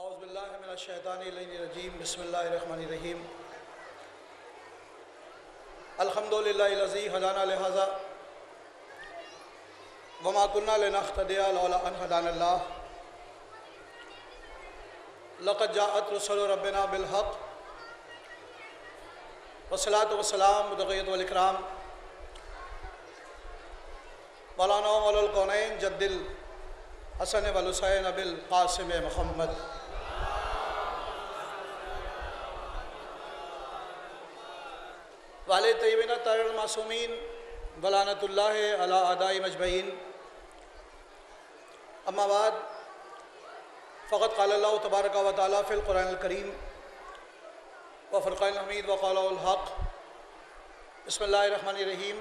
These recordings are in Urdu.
اعوذ باللہ من الشیطان الرجیم بسم اللہ الرحمن الرحیم الحمدللہ الذی ہدانا لہذا وما كنا لنهتدی لولا ان هدانا اللہ لقد جاءت رسل ربنا بالحق والصلاة والسلام متغیرۃ والاکرام مولانا مولا الکونین جد الحسن والحسین بالقاسم محمد والد طیبین الطاہرین المعصومین ولعنۃ اللہ علی اعدائہم اجمعین اما بعد فقد قال اللہ تبارک و تعالی فی القرآن الکریم وفرقان الحمید وقال الحق بسم اللہ الرحمن الرحیم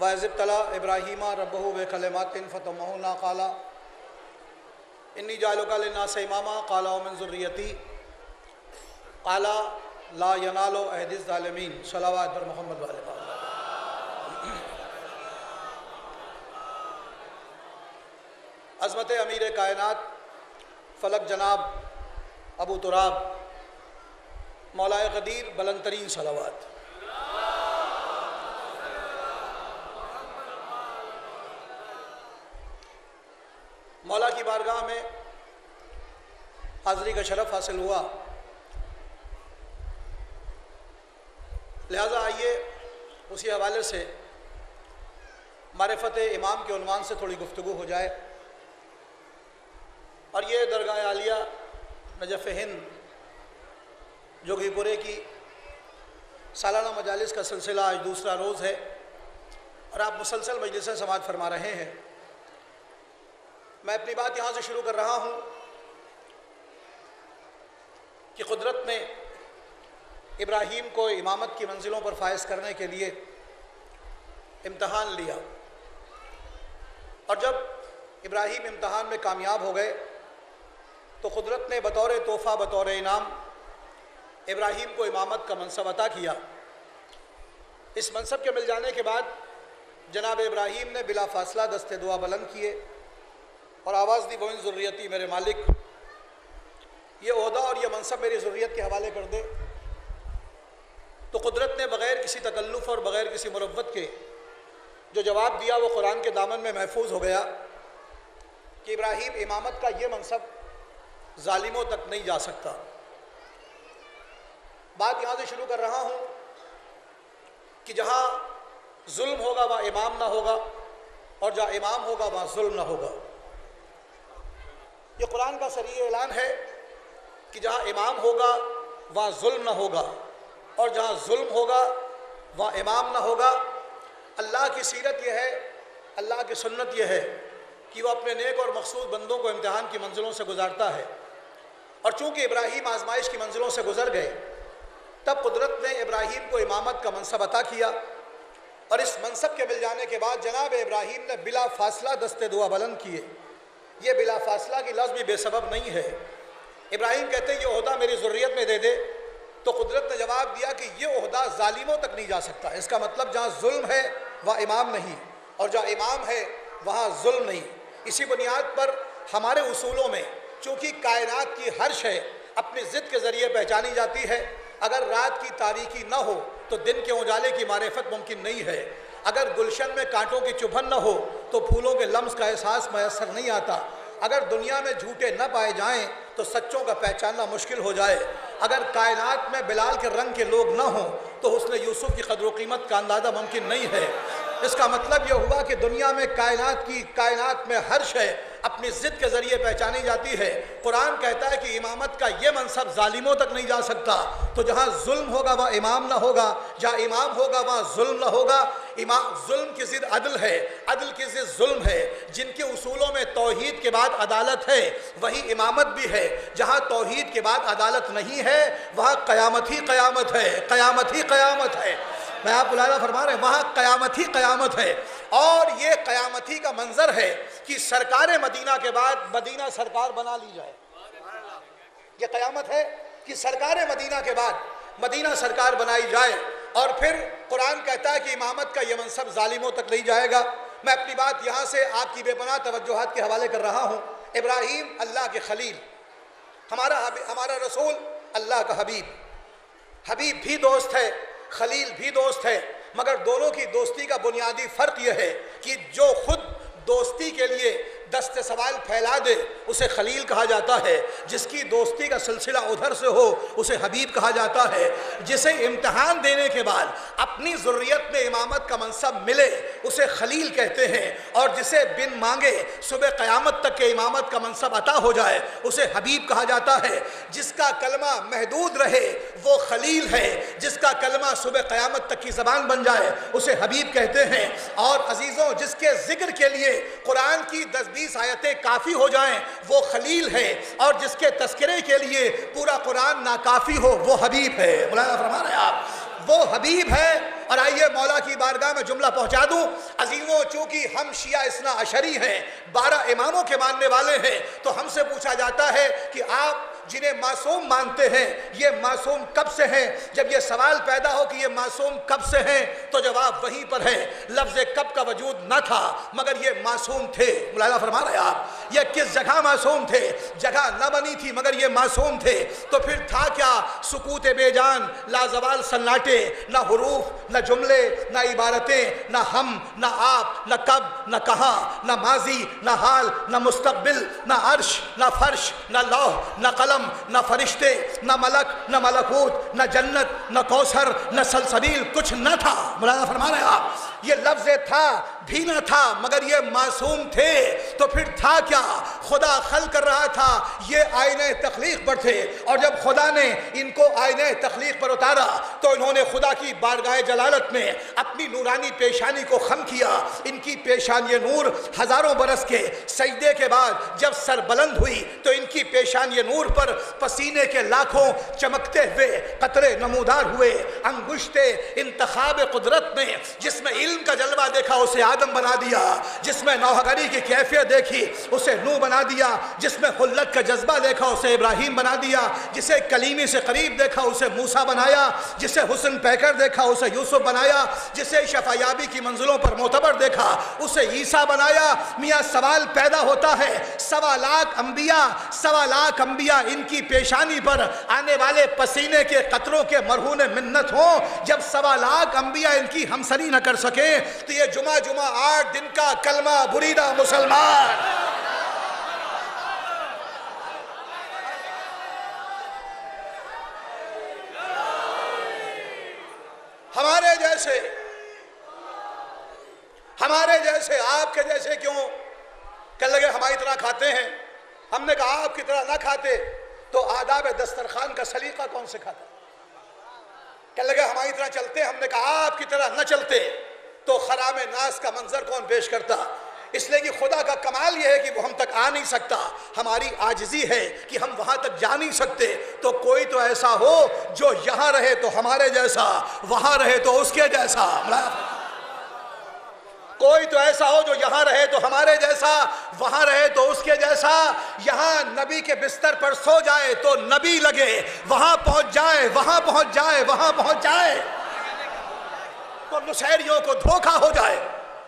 وَإِذِ ابْتَلَىٰ إِبْرَاهِيمَ رَبُّهُ بِكَلِمَاتٍ فَأَتَمَّهُنَّ قَالَ إِنِّي جَاعِلُكَ لِلنَّاسِ إِمَامًا قَالَ وَمِنْ ذُرِّيَّتِي قَالَ لَا يَنَالُ عَهْدِ الظَّالِمِينَ صلوات بر محمد والے پاک۔ عظمت امیر کائنات فلک جناب ابو تراب مولائے قدیر بلند ترین صلوات۔ مولا کی بارگاہ میں حاضری کا شرف حاصل ہوا، لہٰذا آئیے اسی حوالے سے معرفت امام کے عنوان سے تھوڑی گفتگو ہو جائے، اور یہ درگاہ عالیہ نجف ہند جوگی پورے کی سالانہ مجالس کا سلسلہ آج دوسرا روز ہے، اور آپ مسلسل مجلس سماعت فرما رہے ہیں۔ میں اپنی بات یہاں سے شروع کر رہا ہوں کہ قدرت نے ابراہیم کو امامت کی منزلوں پر فائز کرنے کے لیے امتحان لیا، اور جب ابراہیم امتحان میں کامیاب ہو گئے تو قدرت نے بطور تحفہ بطور انعام ابراہیم کو امامت کا منصب عطا کیا۔ اس منصب کے مل جانے کے بعد جناب ابراہیم نے بلا فاصلہ دست دعا بلند کیے اور آواز دی وَمِنْ ذُرِّيَّتِي میرے مالک یہ عہدہ اور یہ منصب میری ذریت کے حوالے کر دے۔ تو قدرت نے بغیر کسی تکلف اور بغیر کسی مروت کے جو جواب دیا وہ قرآن کے دامن میں محفوظ ہو گیا کہ ابراہیم امامت کا یہ منصب ظالموں تک نہیں جا سکتا۔ بات یہاں سے شروع کر رہا ہوں کہ جہاں ظلم ہوگا وہاں امام نہ ہوگا، اور جہاں امام ہوگا وہاں ظلم نہ ہوگا۔ یہ قرآن کا صریح اعلان ہے کہ جہاں امام ہوگا وہاں ظلم نہ ہوگا، اور جہاں ظلم ہوگا وہاں امام نہ ہوگا۔ اللہ کی سیرت یہ ہے، اللہ کی سنت یہ ہے کہ وہ اپنے نیک اور مخصوص بندوں کو امتحان کی منزلوں سے گزارتا ہے، اور چونکہ ابراہیم آزمائش کی منزلوں سے گزر گئے تب قدرت نے ابراہیم کو امامت کا منصب عطا کیا، اور اس منصب کے مل جانے کے بعد جناب ابراہیم نے بلا فاصلہ دست دعا بلند کیے۔ یہ بلا فاصلہ کی لفظ بھی بے سبب نہیں ہے۔ ابراہیم کہتے ہیں یہ عہدہ میری ذریت میں دے دے، تو قدرت نے جواب دیا کہ یہ عہدہ ظالموں تک نہیں جا سکتا۔ اس کا مطلب جہاں ظلم ہے وہاں امام نہیں، اور جہاں امام ہے وہاں ظلم نہیں۔ اسی بنیاد پر ہمارے اصولوں میں چونکہ کائنات کی ہر شے اپنی ضد کے ذریعے پہچانی جاتی ہے، اگر رات کی تاریکی نہ ہو تو دن کے اجالے کی معرفت ممکن نہیں ہے، اگر گلشن میں کانٹوں کی چبھن نہ ہو تو پھولوں کے لمس کا احساس میسر نہیں آتا، اگر دنیا میں جھوٹے نہ پائے جائیں تو سچوں کا پہچاننا مشکل ہو جائے، اگر کائنات میں بلال کے رنگ کے لوگ نہ ہوں تو حسن یوسف کی قدر و قیمت کا اندازہ ممکن نہیں ہے۔ اس کا مطلب یہ ہوا کہ دنیا میں کائنات میں ہر شے اپنی ضد کے ذریعے پہچانی جاتی ہے۔ قرآن کہتا ہے کہ امامت کا یہ منصب ظالموں تک نہیں جا سکتا، تو جہاں ظلم ہوگا وہاں امام نہ ہوگا، جہاں امام ہوگا وہاں ظلم نہ ہوگا۔ ظلم کی ضد عدل ہے، عدل کی ضد ظلم ہے۔ جن کے اصولوں میں توحید کے بعد عدالت ہے وہی امامت بھی ہے، جہاں توحید کے بعد عدالت نہیں ہے وہاں قیامت ہی قیامت ہے، قیامت ہی قیامت ہے۔ میں آپ کو لائحہ فرما رہے ہیں وہاں قیامت ہی قیامت ہے، اور یہ قیامت ہی کا منظر ہے کہ سرکار مدینہ کے بعد مدینہ سرکار بنا لی جائے۔ یہ قیامت ہے کہ سرکار مدینہ کے بعد مدینہ سرکار بنائی جائے، اور پھر قرآن کہتا ہے کہ امامت کا یہ منصب ظالموں تک نہیں جائے گا۔ میں اپنی بات یہاں سے آپ کی بے پناہ توجہات کے حوالے کر رہا ہوں۔ ابراہیم اللہ کے خلیل، ہمارا رسول اللہ کا حبیب، حبیب بھی دوست ہے، خلیل بھی دوست ہے، مگر دونوں کی دوستی کا بنیادی فرق یہ ہے کہ جو خود دوستی کے لیے دست سوال پھیلا دے اسے خلیل کہا جاتا ہے، جس کی دوستی کا سلسلہ ادھر سے ہو اسے حبیب کہا جاتا ہے، جسے امتحان دینے کے بعد اپنی ذریت میں امامت کا منصب ملے اسے خلیل کہتے ہیں، اور جسے بن مانگے صبح قیامت تک کے امامت کا منصب عطا ہو جائے اسے حبیب کہا جاتا ہے۔ جس کا کلمہ محدود رہے وہ خلیل ہے، جس کا کلمہ صبح قیامت تک کی زبان بن جائے اسے حبیب کہتے ہیں۔ اور عزیزوں، جس کے ذکر کے لیے قرآن کی 10-20 آیتیں کافی ہو جائیں وہ خلیل ہے، اور جس کے تذکرے کے لیے پورا قرآن ناکافی ہو وہ حبیب ہے۔ مولانا فرما رہے ہیں آپ وہ حبیب ہے۔ اور آئیے مولا کی بارگاہ میں جملہ پہنچا دوں۔ عزیزوں، چونکہ ہم شیعہ اثنا عشری ہیں، 12 اماموں کے ماننے والے ہیں، تو ہم سے پوچھا جاتا ہے کہ آپ جنہیں معصوم مانتے ہیں یہ معصوم کب سے ہیں؟ جب یہ سوال پیدا ہو کہ یہ معصوم کب سے ہیں تو جواب وہیں پر ہے، لفظ کب کا وجود نہ تھا مگر یہ معصوم تھے۔ مولانا فرما رہے ہیں آپ یہ کس جگہ معصوم تھے؟ جگہ نہ بنی تھی مگر یہ معصوم تھے، تو پھر تھا کیا؟ سکوت بے جان، لازوال سناٹے، نہ حروف، نہ جملے، نہ عبارتیں، نہ ہم، نہ آپ، نہ کب، نہ کہاں، نہ ماضی، نہ حال، نہ مستقبل، نہ عرش، نہ فرش، نہ لوح، نہ قلم، نہ فرشتے، نہ ملک، نہ ملکوت، نہ جنت، نہ کوثر، نہ سلسبیل، کچھ نہ تھا۔ مولانا فرما رہے ہیں آپ یہ لفظ تھا بھی نہ تھا مگر یہ معصوم تھے، تو پھر تھا کیا؟ خدا خلق کر رہا تھا، یہ آئینہ تخلیق پر تھے، اور جب خدا نے ان کو آئینہ تخلیق پر اتارا تو انہوں نے خدا کی بارگاہ جلالت میں اپنی نورانی پیشانی کو خم کیا۔ ان کی پیشانی نور ہزاروں برس کے سجدے کے بعد جب سر بلند ہوئی تو ان کی پیشانی نور پر پسینے کے لاکھوں چمکتے ہوئے قطرے نمودار ہوئے۔ انگشت انتخاب قدرت میں جس میں علم کا جلوہ دیکھا اسے آدم بنا دیا، جس میں نوحگری کی کیفیت دیکھی اسے نوح بنا دیا، جس میں خلت کا جذبہ دیکھا اسے ابراہیم بنا دیا، جسے کلیمی سے قریب دیکھا اسے موسیٰ بنایا، جسے حسن پیکر دیکھا اسے یوسف بنایا، جسے شفایابی کی منزلوں پر معتبر دیکھا اسے عیسیٰ بنایا۔ میاں سوال پیدا ہوتا ہے، 1.25 لاکھ انبیاء ان کی پیشانی پر آنے والے پسینے کے قطروں کے مرہون منت ہوں، جب 1.25 لاکھ انبیاء ان کی ہمسری نہ کر سکیں تو یہ جمعہ 8 دن کا کلمہ بریدہ مسلمان۔ ہمارے جیسے آپ کے جیسے کیوں؟ کہنے لگے ہماری طرح کھاتے ہیں۔ ہم نے کہا آپ کی طرح نہ کھاتے تو آداب دسترخوان کا سلیقہ کون سکھاتا؟ کہنے لگے ہماری طرح چلتے، ہم نے کہا آپ کی طرح نہ چلتے تو خرام ناس کا منظر کون پیش کرتا؟ اس لیے کہ خدا کا کمال یہ ہے کہ وہ ہم تک آ نہیں سکتا، ہماری عاجزی ہے کہ ہم وہاں تک جا نہیں سکتے۔ تو کوئی تو ایسا ہو جو یہاں رہے تو ہمارے جیسا، وہاں رہے تو اس کے جیسا۔ کوئی تو ایسا ہو جو یہاں رہے تو ہمارے جیسا، وہاں رہے تو اس کے جیسا۔ یہاں نبی کے بستر پر سو جائے تو نبی لگے، وہاں پہنچ جائے، وہاں پہنچ جائے، وہاں پہنچ جائے تو نصیریوں کو دھوکہ ہو جائے۔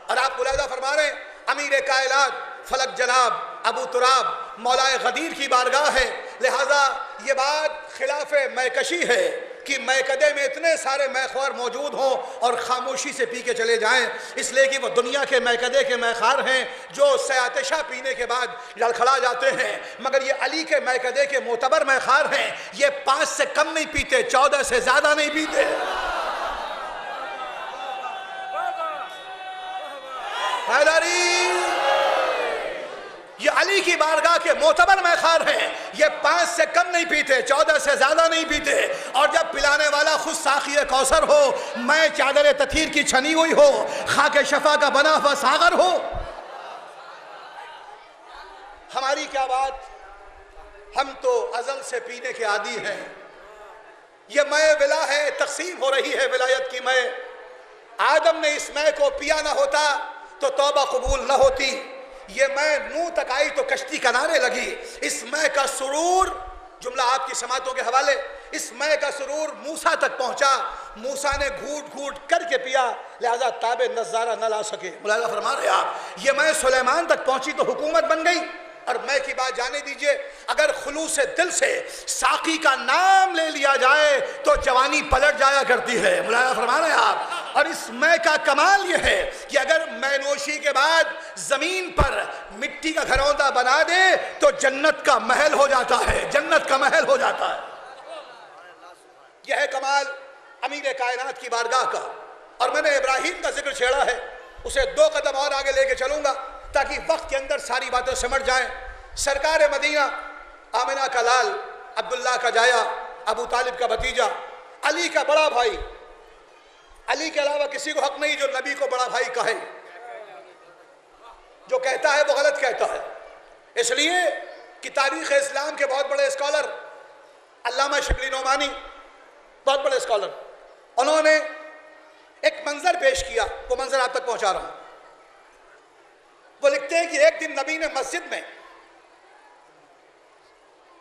اور آپ ملاحظہ فرما رہے ہیں امیر کائنات فلک جناب ابو تراب مولا غدیر کی بارگاہ ہے، لہٰذا یہ بات خلاف میکشی ہے کہ میکدے میں اتنے سارے میخوار موجود ہوں اور خاموشی سے پی کے چلے جائیں، اس لیے کہ وہ دنیا کے میکدے کے میخوار ہیں جو سیاتشہ پینے کے بعد لڑکھڑا جاتے ہیں، مگر یہ علی کے میکدے کے معتبر میخوار ہیں، یہ 5 سے کم نہیں پیتے، 14 سے زیادہ نہیں پیتے۔ حیدری یہ علی کی بارگاہ کے معتبر میخوار ہیں، یہ 5 سے کم نہیں پیتے، 14 سے زیادہ نہیں پیتے، اور جب پلانے والا خود ساقی کوثر ہو، میں چادر تطہیر کی چھنی ہوئی ہو، خاک شفا کا بنا ہوا ساغر ہو۔ ہماری کیا بات، ہم تو ازل سے پینے کے عادی ہیں۔ یہ میں ولا ہے، تقسیم ہو رہی ہے ولایت کی میں۔ آدم نے اس میں کو پیا نہ ہوتا تو توبہ قبول نہ ہوتی، یہ میں نوح تک آئی تو کشتی کنارے لگی۔ اس میں کا سرور، جملہ آپ کی سماعتوں کے حوالے، اس میں کا سرور موسیٰ تک پہنچا، موسیٰ نے گھوٹ گھوٹ کر کے پیا، لہذا تاب نظارہ نہ لا سکے۔ ملاحظہ فرما رہے آپ یہ میں سلیمان تک پہنچی تو حکومت بن گئی، اور میں کی بات جانے دیجئے، اگر خلوص دل سے ساقی کا نام لے لیا جائے تو جوانی پلٹ جایا کرتی ہے۔ مولانا فرما رہے ہیں آپ، اور اس میں کا کمال یہ ہے کہ اگر میں نوشی کے بعد زمین پر مٹی کا گھروندا بنا دے تو جنت کا محل ہو جاتا ہے، جنت کا محل ہو جاتا ہے۔ یہ ہے کمال امیر کائنات کی بارگاہ کا۔ اور میں نے ابراہیم کا ذکر چھیڑا ہے، اسے 2 قدم اور آگے لے کے چلوں گا تاکہ وقت کے اندر ساری باتیں سمجھ جائیں۔ سرکار مدینہ، آمنہ کا لال، عبداللہ کا جایا، ابو طالب کا بھتیجا، علی کا بڑا بھائی، علی کے علاوہ کسی کو حق نہیں جو نبی کو بڑا بھائی کہے، جو کہتا ہے وہ غلط کہتا ہے۔ اس لیے کہ تاریخ اسلام کے بہت بڑے اسکالر علامہ شبلی نعمانی، بہت بڑے اسکالر، انہوں نے ایک منظر پیش کیا، وہ منظر آپ تک پہنچا رہا ہوں۔ وہ لکھتے ہیں کہ ایک دن نبی نے مسجد میں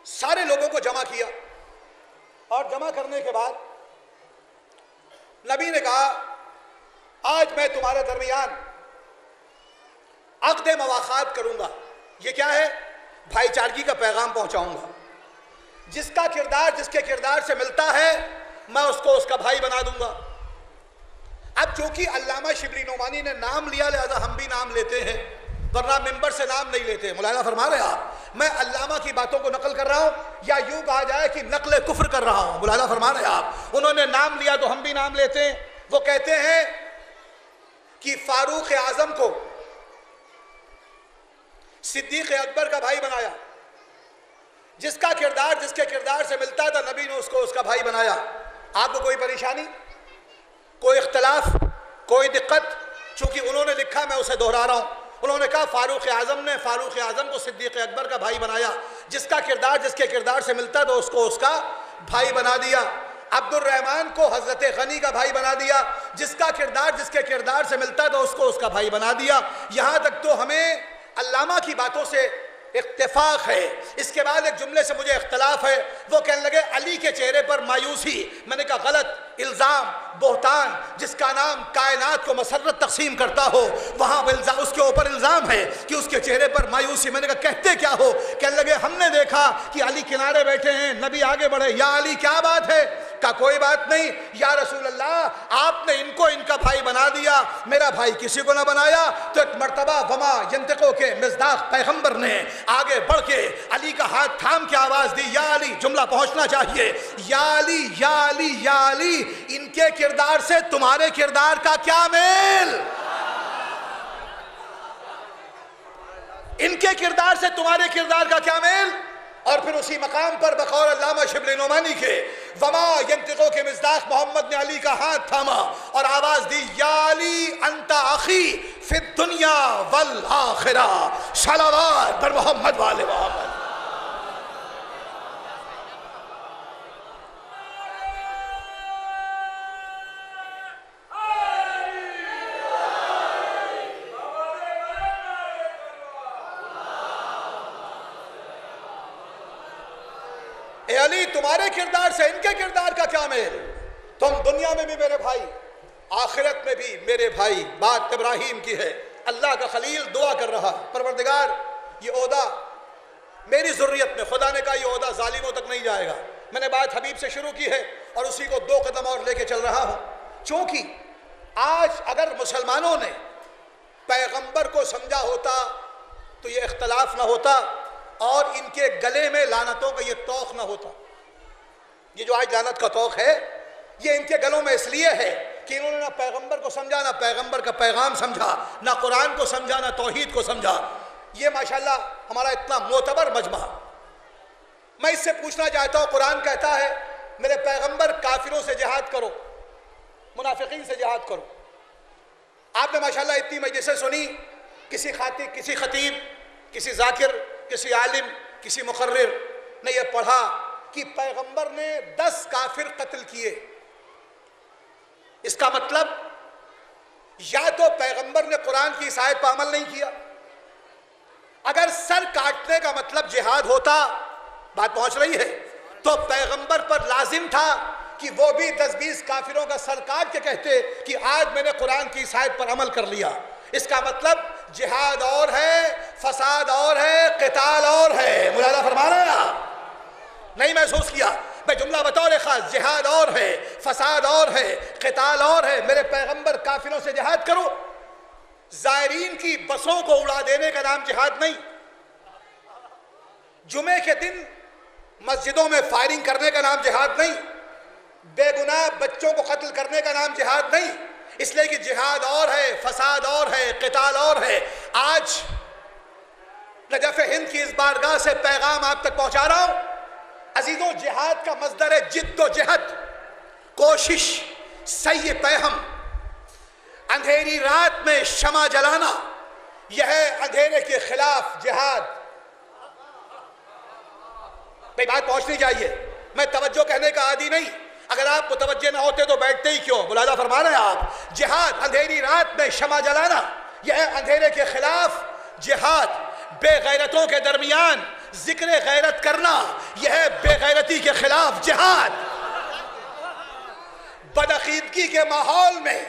سارے لوگوں کو جمع کیا، اور جمع کرنے کے بعد نبی نے کہا آج میں تمہارے درمیان عقد مواخات کروں گا۔ یہ کیا ہے؟ بھائی چارگی کا پیغام پہنچاؤں گا۔ جس کا کردار جس کے کردار سے ملتا ہے میں اس کو اس کا بھائی بنا دوں گا۔ اب چونکہ علامہ شبلی نعمانی نے نام لیا لہذا ہم بھی نام لیتے ہیں، ورنہ ممبر سے نام نہیں لیتے۔ مولانا فرما رہے ہیں آپ، میں علامہ کی باتوں کو نقل کر رہا ہوں، یا یوں کہا جائے کہ نقل کفر کر رہا ہوں۔ مولانا فرما رہے ہیں آپ، انہوں نے نام لیا تو ہم بھی نام لیتے ہیں۔ وہ کہتے ہیں کہ فاروق اعظم کو صدیق اکبر کا بھائی بنایا، جس کا کردار جس کے کردار سے ملتا تھا نبی نے اس کو اس کا بھائی بنایا۔ آپ کو کوئی پریشانی، کوئی اختلاف، کوئی دقت؟ چونکہ انہوں نے لکھا میں اسے دہرا رہا ہوں۔ انہوں نے کہا فاروق اعظم نے فاروق اعظم کو صدیق اکبر کا بھائی بنایا، جس کا کردار جس کے کردار سے ملتا تو اس کو اس کا بھائی بنا دیا۔ عبد الرحمن کو حضرت غنی کا بھائی بنا دیا، جس کا کردار جس کے کردار سے ملتا تو اس کو اس کا بھائی بنا دیا۔ یہاں تک تو ہمیں علامہ کی باتوں سے اتفاق ہے۔ اس کے بعد ایک جملے سے مجھے اختلاف ہے، وہ کہنے لگے علی کے چہرے پر مایوسی۔ میں نے کہا غلط، الزام، بہتان، جس کا نام کائنات کو مسرت تقسیم کرتا ہو وہاں اس کے اوپر الزام ہے کہ اس کے چہرے پر مایوسی۔ میں نے کہا کہتے کیا ہو؟ کہنے لگے ہم نے دیکھا کہ علی کنارے بیٹھے ہیں، نبی آگے بڑھے، یا علی کیا بات ہے؟ کہا کوئی بات نہیں یا رسول اللہ، آپ نے ان کو ان کا بھائی بنا دیا، میرا بھائی کسی کو نہ بنایا۔ تو ایک مرتبہ وما ینطقو کے مصداق پیغمبر نے آگے بڑھ کے علی کا ہاتھ تھام کے آواز دی، یا علی، جملہ پہنچنا چاہیے، یا علی یا علی یا علی، ان کے کردار سے تمہارے کردار کا کیا میل؟ ان کے کردار سے تمہارے کردار کا کیا میل؟ اور پھر اسی مقام پر بقول علامہ شبلی نعمانی کے وما ینطقو کے مصداق محمد نے علی کا ہاتھ تھاما اور آواز دی، یا علی انت اخی فی الدنیا والآخرہ، صلوات پر محمد والے محمد۔ اے علی تمہارے کردار سے ان کے کردار کا کیا میل؟ تم دنیا میں بھی میرے بھائی، آخرت میں بھی میرے بھائی۔ بات ابراہیم کی ہے، اللہ کا خلیل دعا کر رہا، پروردگار یہ عہدہ میری ذریت میں، خدا نے کہا یہ عہدہ ظالموں تک نہیں جائے گا۔ میں نے بات حبیب سے شروع کی ہے اور اسی کو 2 قدم اور لے کے چل رہا ہوں، چونکہ آج اگر مسلمانوں نے پیغمبر کو سمجھا ہوتا تو یہ اختلاف نہ ہوتا اور ان کے گلے میں لعنتوں کا یہ توق نہ ہوتا۔ یہ جو آج لعنت کا توق ہے یہ ان کے گلوں میں اس لیے ہے کہ انہوں نے نہ پیغمبر کو سمجھا، نہ پیغمبر کا پیغام سمجھا، نہ قرآن کو سمجھا، نہ توحید کو سمجھا۔ یہ ماشاءاللہ ہمارا اتنا معتبر مجمع۔ میں اس سے پوچھنا چاہتا ہوں، قرآن کہتا ہے میرے پیغمبر کافروں سے جہاد کرو، منافقین سے جہاد کرو۔ آپ نے ماشاءاللہ اتنی مجلسیں سنی، کسی خاطب، کسی خطیب، کسی ذاکر، کسی عالم، کسی مقرر نے یہ پڑھا کہ پیغمبر نے 10 کافر قتل کیے۔ اس کا مطلب یا تو پیغمبر نے قرآن کی اس آیت پر عمل نہیں کیا۔ اگر سر کاٹنے کا مطلب جہاد ہوتا، بات پہنچ رہی ہے، تو پیغمبر پر لازم تھا کہ وہ بھی 10-20 کافروں کا سر کاٹ کے کہتے کہ آج میں نے قرآن کی اس آیت پر عمل کر لیا۔ اس کا مطلب جہاد اور ہے، فساد اور ہے، قتال اور ہے۔ ملاحظہ فرما رہے ہیں آپ؟ نہیں محسوس کیا؟ میں جملہ بطور خاص، جہاد اور ہے، فساد اور ہے، قتال اور ہے۔ میرے پیغمبر کافروں سے جہاد کرو، زائرین کی بسوں کو اڑا دینے کا نام جہاد نہیں، جمعے کے دن مسجدوں میں فائرنگ کرنے کا نام جہاد نہیں، بے گناہ بچوں کو قتل کرنے کا نام جہاد نہیں۔ اس لیے کہ جہاد اور ہے، فساد اور ہے، قتال اور ہے۔ آج نجف ہند کی اس بارگاہ سے پیغام آپ تک پہنچا رہا ہوں، عزیزوں، جہاد کا مصدر ہے جد و جہد، کوشش، سعی پیہم، اندھیری رات میں شمع جلانا، یہ ہے اندھیرے کے خلاف جہاد۔ بھئی بات پہنچنی چاہیے، میں توجہ کہنے کا عادی نہیں، اگر آپ متوجہ نہ ہوتے تو بیٹھتے ہی کیوں؟ ملاحظہ فرما رہے ہیں آپ؟ جہاد، اندھیری رات میں شمع جلانا، یہ ہے اندھیرے کے خلاف جہاد۔ بے غیرتوں کے درمیان ذکر غیرت کرنا، یہ ہے بے غیرتی کے خلاف جہاد۔ بدعقیدگی کے ماحول میں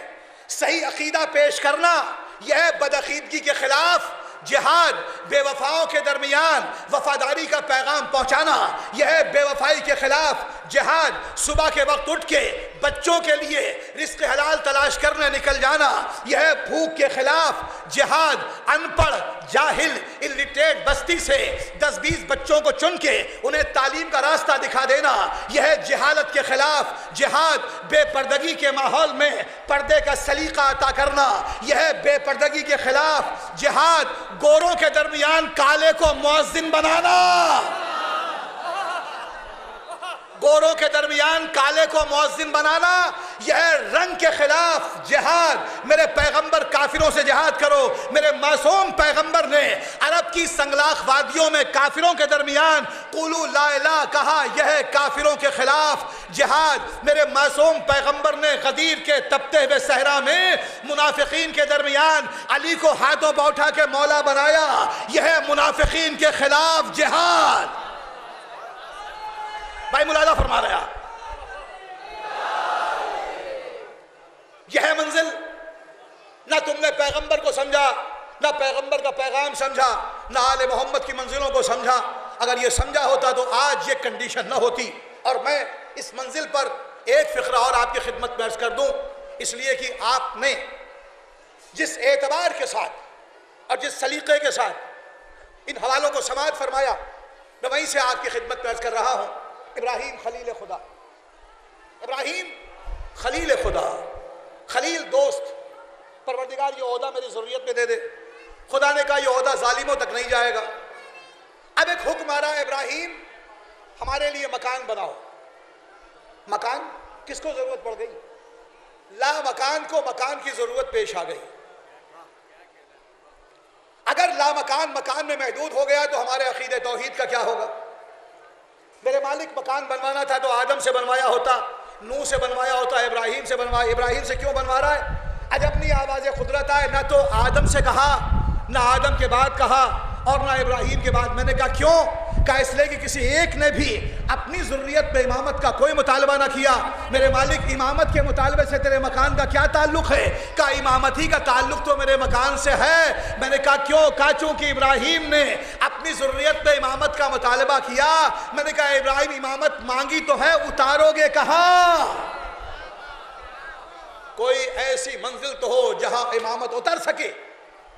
صحیح عقیدہ پیش کرنا، یہ ہے بدعقیدگی کے خلاف جہاد۔ بے وفاؤں کے درمیان وفاداری کا پیغام پہنچانا، یہ ہے بے وفائی کے خلاف جہاد۔ صبح کے وقت اٹھ کے بچوں کے لیے رزق حلال تلاش کرنے نکل جانا، یہ ہے بھوک کے خلاف جہاد۔ ان پڑھ، جاہل، الٹریٹ بستی سے 10-20 بچوں کو چن کے انہیں تعلیم کا راستہ دکھا دینا، یہ ہے جہالت کے خلاف جہاد۔ بے پردگی کے ماحول میں پردے کا سلیقہ عطا کرنا، یہ ہے بے پردگی کے خلاف جہاد۔ گوروں کے درمیان کالے کو مؤذن بنانا، گوروں کے درمیان کالے کو مؤذن بنانا، یہ ہے رنگ کے خلاف جہاد۔ میرے پیغمبر کافروں سے جہاد کرو، میرے معصوم پیغمبر نے عرب کی سنگلاخ وادیوں میں کافروں کے درمیان قولوا لا الہ کہا، یہ ہے کافروں کے خلاف جہاد۔ میرے معصوم پیغمبر نے غدیر کے تپتے ہوئے صحرا میں منافقین کے درمیان علی کو ہاتھوں پہ اٹھا کے مولا بنایا، یہ ہے منافقین کے خلاف جہاد۔ بھائی ملاحظہ فرما رہے آپ؟ یہ ہے منزل، نہ تم نے پیغمبر کو سمجھا، نہ پیغمبر کا پیغام سمجھا، نہ آل محمد کی منزلوں کو سمجھا۔ اگر یہ سمجھا ہوتا تو آج یہ کنڈیشن نہ ہوتی۔ اور میں اس منزل پر ایک فقرہ اور آپ کی خدمت میں عرض کر دوں، اس لیے کہ آپ نے جس اعتبار کے ساتھ اور جس سلیقے کے ساتھ ان حوالوں کو سماعت فرمایا، میں وہیں سے آپ کی خدمت میں عرض کر رہا ہوں۔ ابراہیم خلیل خدا، ابراہیم خلیل خدا، خلیل دوست، پروردگار یہ عہدہ میری ضروریت میں دے دے۔ خدا نے کہا یہ عہدہ ظالموں تک نہیں جائے گا۔ اب ایک حکم آ رہا ہے، ابراہیم ہمارے لیے مکان بناؤ۔ مکان کس کو ضرورت پڑ گئی؟ لا مکان کو مکان کی ضرورت پیش آ گئی۔ اگر لا مکان مکان میں محدود ہو گیا تو ہمارے عقیدہ توحید کا کیا ہوگا؟ میرے مالک مکان بنوانا تھا تو آدم سے بنوایا ہوتا، نوح سے بنوایا ہوتا، ابراہیم سے بنوایا۔ ابراہیم سے کیوں بنوا رہا ہے؟ عجب آواز قدرت آئے، نہ تو آدم سے کہا، نہ آدم کے بعد کہا، اور نہ ابراہیم کے بعد۔ میں نے کہا کیوں؟ کہا اس لیے کہ کسی ایک نے بھی اپنی ضروریت پہ امامت کا کوئی مطالبہ نہ کیا۔ میرے مالک امامت کے مطالبے سے تیرے مکان کا کیا تعلق ہے؟ کہا امامت ہی کا تعلق تو میرے مکان سے ہے۔ میں نے کہا کیوں؟ کہا چونکہ ابراہیم نے اپنی ضروریت پہ امامت کا مطالبہ کیا۔ میں نے کہا ابراہیم امامت مانگی تو ہے، اتارو گے کہاں؟ کوئی ایسی منزل تو ہو جہاں امامت اتر سکے،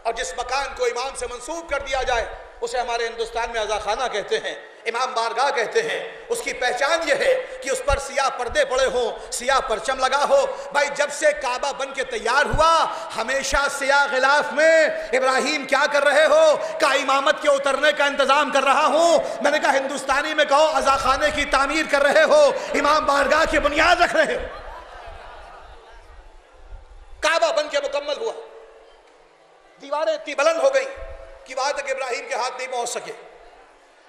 اور جس مکان کو امام سے منسوب کر دیا جائے اسے ہمارے ہندوستان میں عزا خانہ کہتے ہیں، امام بارگاہ کہتے ہیں۔ اس کی پہچان یہ ہے کہ اس پر سیاہ پردے پڑے ہوں، سیاہ پرچم لگا ہو۔ بھائی جب سے کعبہ بن کے تیار ہوا ہمیشہ سیاہ غلاف میں ابراہیم کیا کر رہے ہو؟ کہا امامت کے اترنے کا انتظام کر رہا ہوں۔ میں نے کہا ہندوستانی میں کہو عزا خانے کی تعمیر کر رہے ہو، امام بارگاہ کی بنیاد رکھ رہے ہو۔ کعبہ بن کے مکمل ہوا، دیواریں اتنی بلند ہو گئی کہ وہاں تک ابراہیم کے ہاتھ نہیں پہنچ سکے۔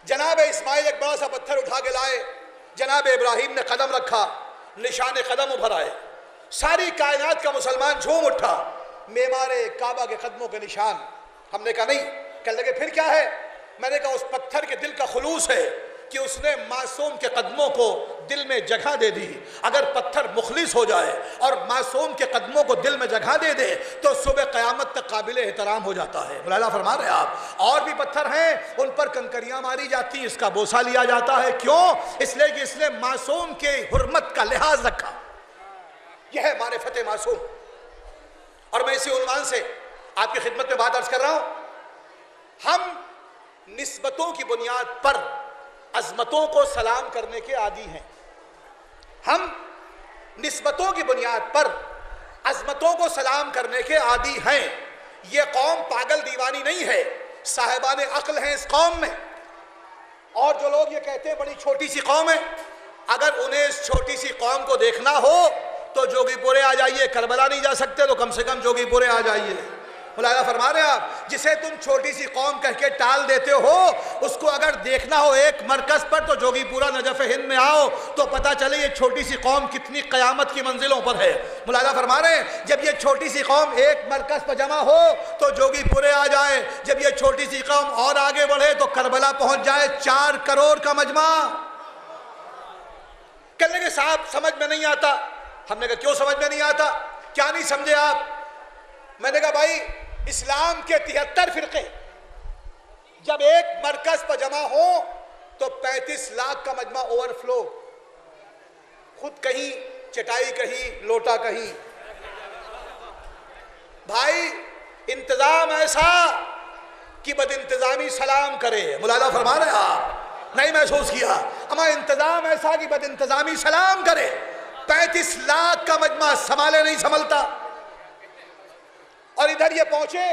جناب اسماعیل ایک بڑا سا پتھر اٹھا کے لائے، جناب ابراہیم نے قدم رکھا، نشان قدم ابھر آئے، ساری کائنات کا مسلمان جھوم اٹھا، معمار کعبہ کے قدموں کے نشان۔ ہم نے کہا نہیں، کہنے لگے پھر کیا ہے؟ میں نے کہا اس پتھر کے دل کا خلوص ہے، کہ اس نے معصوم کے قدموں کو دل میں جگہ دے دی. اگر پتھر مخلص ہو جائے اور معصوم کے قدموں کو دل میں جگہ دے دے تو صبح قیامت تک قابل احترام ہو جاتا ہے. مولا فرما رہے ہیں آپ اور بھی پتھر ہیں ان پر کنکریاں ماری جاتی ہیں، اس کا بوسہ لیا جاتا ہے. کیوں؟ اس لیے کہ اس نے معصوم کے حرمت کا لحاظ رکھا. یہ ہے معرفت معصوم. اور میں اسی عنوان سے آپ کی خدمت میں بات عرض کر رہا ہوں. ہم نسبتوں کی بنیاد پر عظمتوں کو سلام کرنے کے عادی ہیں. ہم نسبتوں کی بنیاد پر عظمتوں کو سلام کرنے کے عادی ہیں. یہ قوم پاگل دیوانی نہیں ہے، صاحبان عقل ہیں اس قوم میں. اور جو لوگ یہ کہتے ہیں بڑی چھوٹی سی قوم ہے، اگر انہیں اس چھوٹی سی قوم کو دیکھنا ہو تو جوگی پورے آ جائیے. کربلا نہیں جا سکتے تو کم سے کم جوگی پورے آ جائیے. مولانا فرما رہے ہیں آپ جسے تم چھوٹی سی قوم کہہ کے ٹال دیتے ہو، اس کو اگر دیکھنا ہو ایک مرکز پر تو جوگی پورا نجف ہند میں آؤ تو پتہ چلے یہ چھوٹی سی قوم کتنی قیامت کی منزلوں پر ہے. مولانا فرما رہے ہیں جب یہ چھوٹی سی قوم ایک مرکز پر جمع ہو تو جوگی پورے آ جائے. جب یہ چھوٹی سی قوم اور آگے بڑھے تو کربلا پہنچ جائے. 4 کروڑ کا مجمع. کہنے کے صاحب سمجھ میں نہیں آتا. ہم نے کہا کیوں سمجھ میں نہیں آتا؟ کیا نہیں سمجھے آپ؟ میں نے کہا بھائی اسلام کے 73 فرقے جب ایک مرکز پر جمع ہو تو 35 لاکھ کا مجمع اوور فلو. خود کہیں چٹائی کہیں لوٹا کہیں. بھائی انتظام ایسا کہ بد انتظامی سلام کرے. مولانا فرما رہے ہیں آپ نہیں محسوس کیا؟ اما انتظام ایسا کہ بد انتظامی سلام کرے. 35 لاکھ کا مجمع سنبھالے نہیں سنبھلتا. اور ادھر یہ پہنچے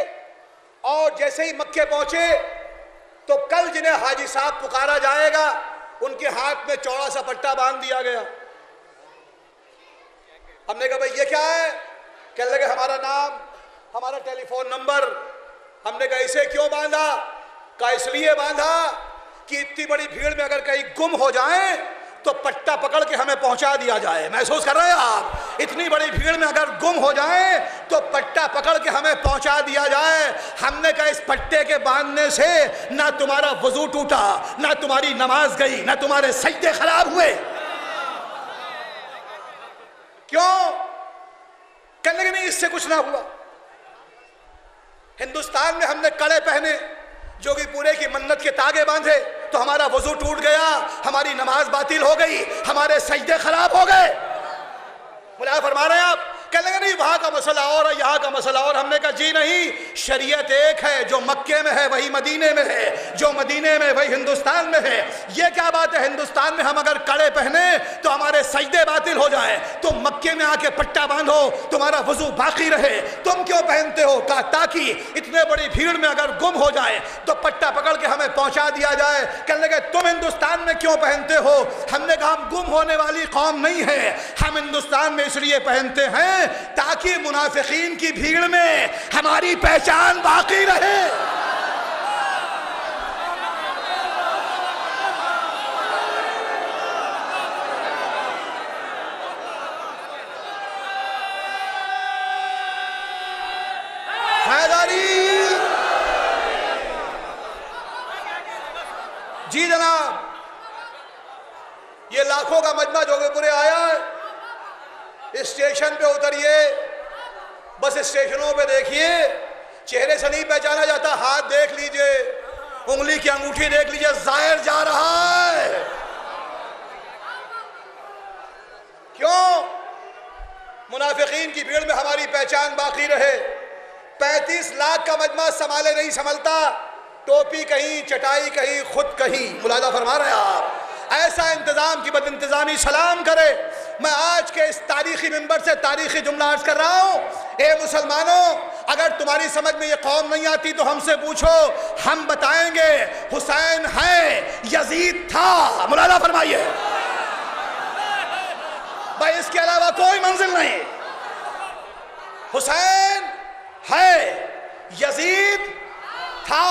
اور جیسے ہی مکے پہنچے تو کل جنہیں حاجی صاحب پکارا جائے گا ان کے ہاتھ میں چوڑا سا پٹا باندھ دیا گیا. ہم نے کہا بھئی یہ کیا ہے؟ کہنے لگے ہمارا نام ہمارا ٹیلی فون نمبر. ہم نے کہا اسے کیوں باندھا؟ کہا اس لیے باندھا کہ اتنی بڑی بھیڑ میں اگر کہیں گم ہو جائیں تو پٹا پکڑ کے ہمیں پہنچا دیا جائے. محسوس کر رہے ہیں آپ؟ اتنی بڑی بھیڑ میں اگر گم ہو جائیں تو پٹا پکڑ کے ہمیں پہنچا دیا جائے. ہم نے کہا اس پٹے کے باندھنے سے نہ تمہارا وضو ٹوٹا، نہ تمہاری نماز گئی، نہ تمہارے سجدے خراب ہوئے. کیوں؟ کہنے لگے نہیں اس سے کچھ نہ ہوا. ہندوستان میں ہم نے کڑے پہنے، جوگی پورے کی منت کے تاگے باندھے تو ہمارا وضو ٹوٹ گیا، ہماری نماز باطل ہو گئی، ہمارے سجدے خراب ہو گئے. مولانا فرما رہے ہیں آپ کہنے لگے نہیں وہاں کا مسئلہ اور ہے یہاں کا مسئلہ اور. ہم نے کہا جی نہیں، شریعت ایک ہے، جو مکے میں ہے وہی مدینے میں ہے، جو مدینے میں وہی ہندوستان میں ہے. یہ کیا بات ہے ہندوستان میں ہم اگر کڑے پہنے تو ہمارے سجدے باطل ہو جائیں، تم مکے میں آ کے پٹا باندھو تمہارا وضو باقی رہے. تم کیوں پہنتے ہو؟ کہا تاکہ اتنے بڑی بھیڑ میں اگر گم ہو جائے تو پٹا پکڑ کے ہمیں پہنچا دیا جائے. کہنے لگے تم ہندوستان میں کیوں پہنتے ہو؟ ہم نے کہا ہم گم ہونے والی قوم نہیں ہے، ہم ہندوستان میں اس لیے پہنتے ہیں تاکہ منافقین کی بھیڑ میں ہماری پہچان باقی رہے. حیدری جی جناب، یہ لاکھوں کا مجمع جوگی پورے آیا ہے. اسٹیشن پہ اتریے، بس اسٹیشنوں پہ دیکھیے، چہرے سے نہیں پہچانا جاتا. ہاتھ دیکھ لیجئے، انگلی کی انگوٹھی دیکھ لیجئے، ظاہر جا رہا ہے. کیوں؟ منافقین کی بھیڑ میں ہماری پہچان باقی رہے. 35 لاکھ کا مجمع سنبھالے نہیں سنبھلتا. ٹوپی کہیں، چٹائی کہیں، خود کہیں. ملاحظہ فرما رہے ہیں آپ ایسا انتظام کی بد انتظامی سلام کرے. میں آج کے اس تاریخی منبر سے تاریخی جملہ عرض کر رہا ہوں، اے مسلمانوں اگر تمہاری سمجھ میں یہ قوم نہیں آتی تو ہم سے پوچھو، ہم بتائیں گے. حسین ہے، یزید تھا. مولانا فرمائیے بھائی اس کے علاوہ کوئی منزل نہیں. حسین ہے، یزید تھا،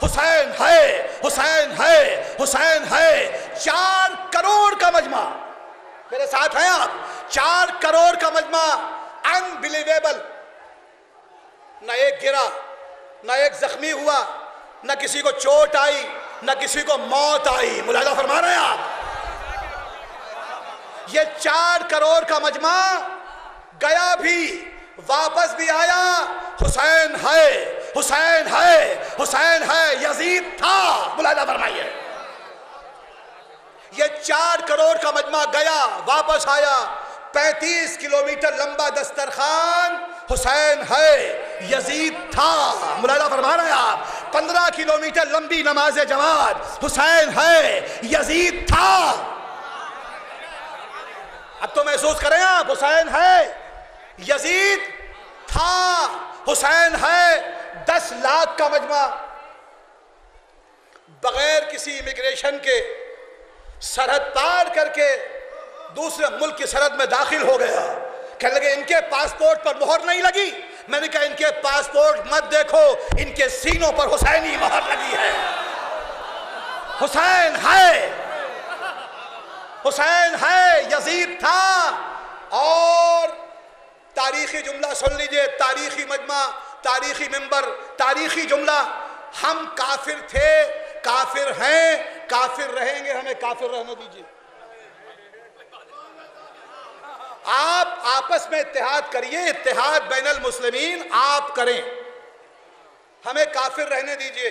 حسین ہے، حسین ہے، حسین ہے. 4 کروڑ کا مجمع، میرے ساتھ ہیں آپ؟ 4 کروڑ کا مجمع، انبلیویبل. نہ ایک گرا، نہ ایک زخمی ہوا، نہ کسی کو چوٹ آئی. نہ کسی کو موت آئی. ملاحظہ فرما رہے ہیں آپ؟ یہ 4 کروڑ کا مجمع گیا بھی واپس بھی آیا. حسین ہے، حسین ہے، حسین ہے. یزید تھا. ملاحظہ فرمائیے. یہ 4 کروڑ کا مجمع گیا واپس آیا. 35 کلومیٹر لمبا دسترخوان حسین ہے، یزید تھا. ملاحظہ فرما رہے ہیں آپ؟ 15 کلومیٹر لمبی نماز جماعت حسین ہے، یزید تھا. اب تو محسوس کریں آپ، حسین ہے، یزید تھا. حسین ہے. 10 لاکھ کا مجمع بغیر کسی امیگریشن کے سرحد پار کر کے دوسرے ملک کی سرحد میں داخل ہو گیا. کہنے لگے ان کے پاسپورٹ پر مہر نہیں لگی. میں نے کہا ان کے پاسپورٹ مت دیکھو، ان کے سینوں پر حسینی مہر لگی ہے. حسین ہے، حسین ہے، یزید تھا. اور تاریخی جملہ سن لیجئے، تاریخی مجمع، تاریخی منبر، تاریخی جملہ. ہم کافر تھے، کافر ہیں، کافر رہیں گے، ہمیں کافر رہنے دیجئے. آپ آپس میں اتحاد کریے، اتحاد بین المسلمین آپ کریں، ہمیں کافر رہنے دیجئے.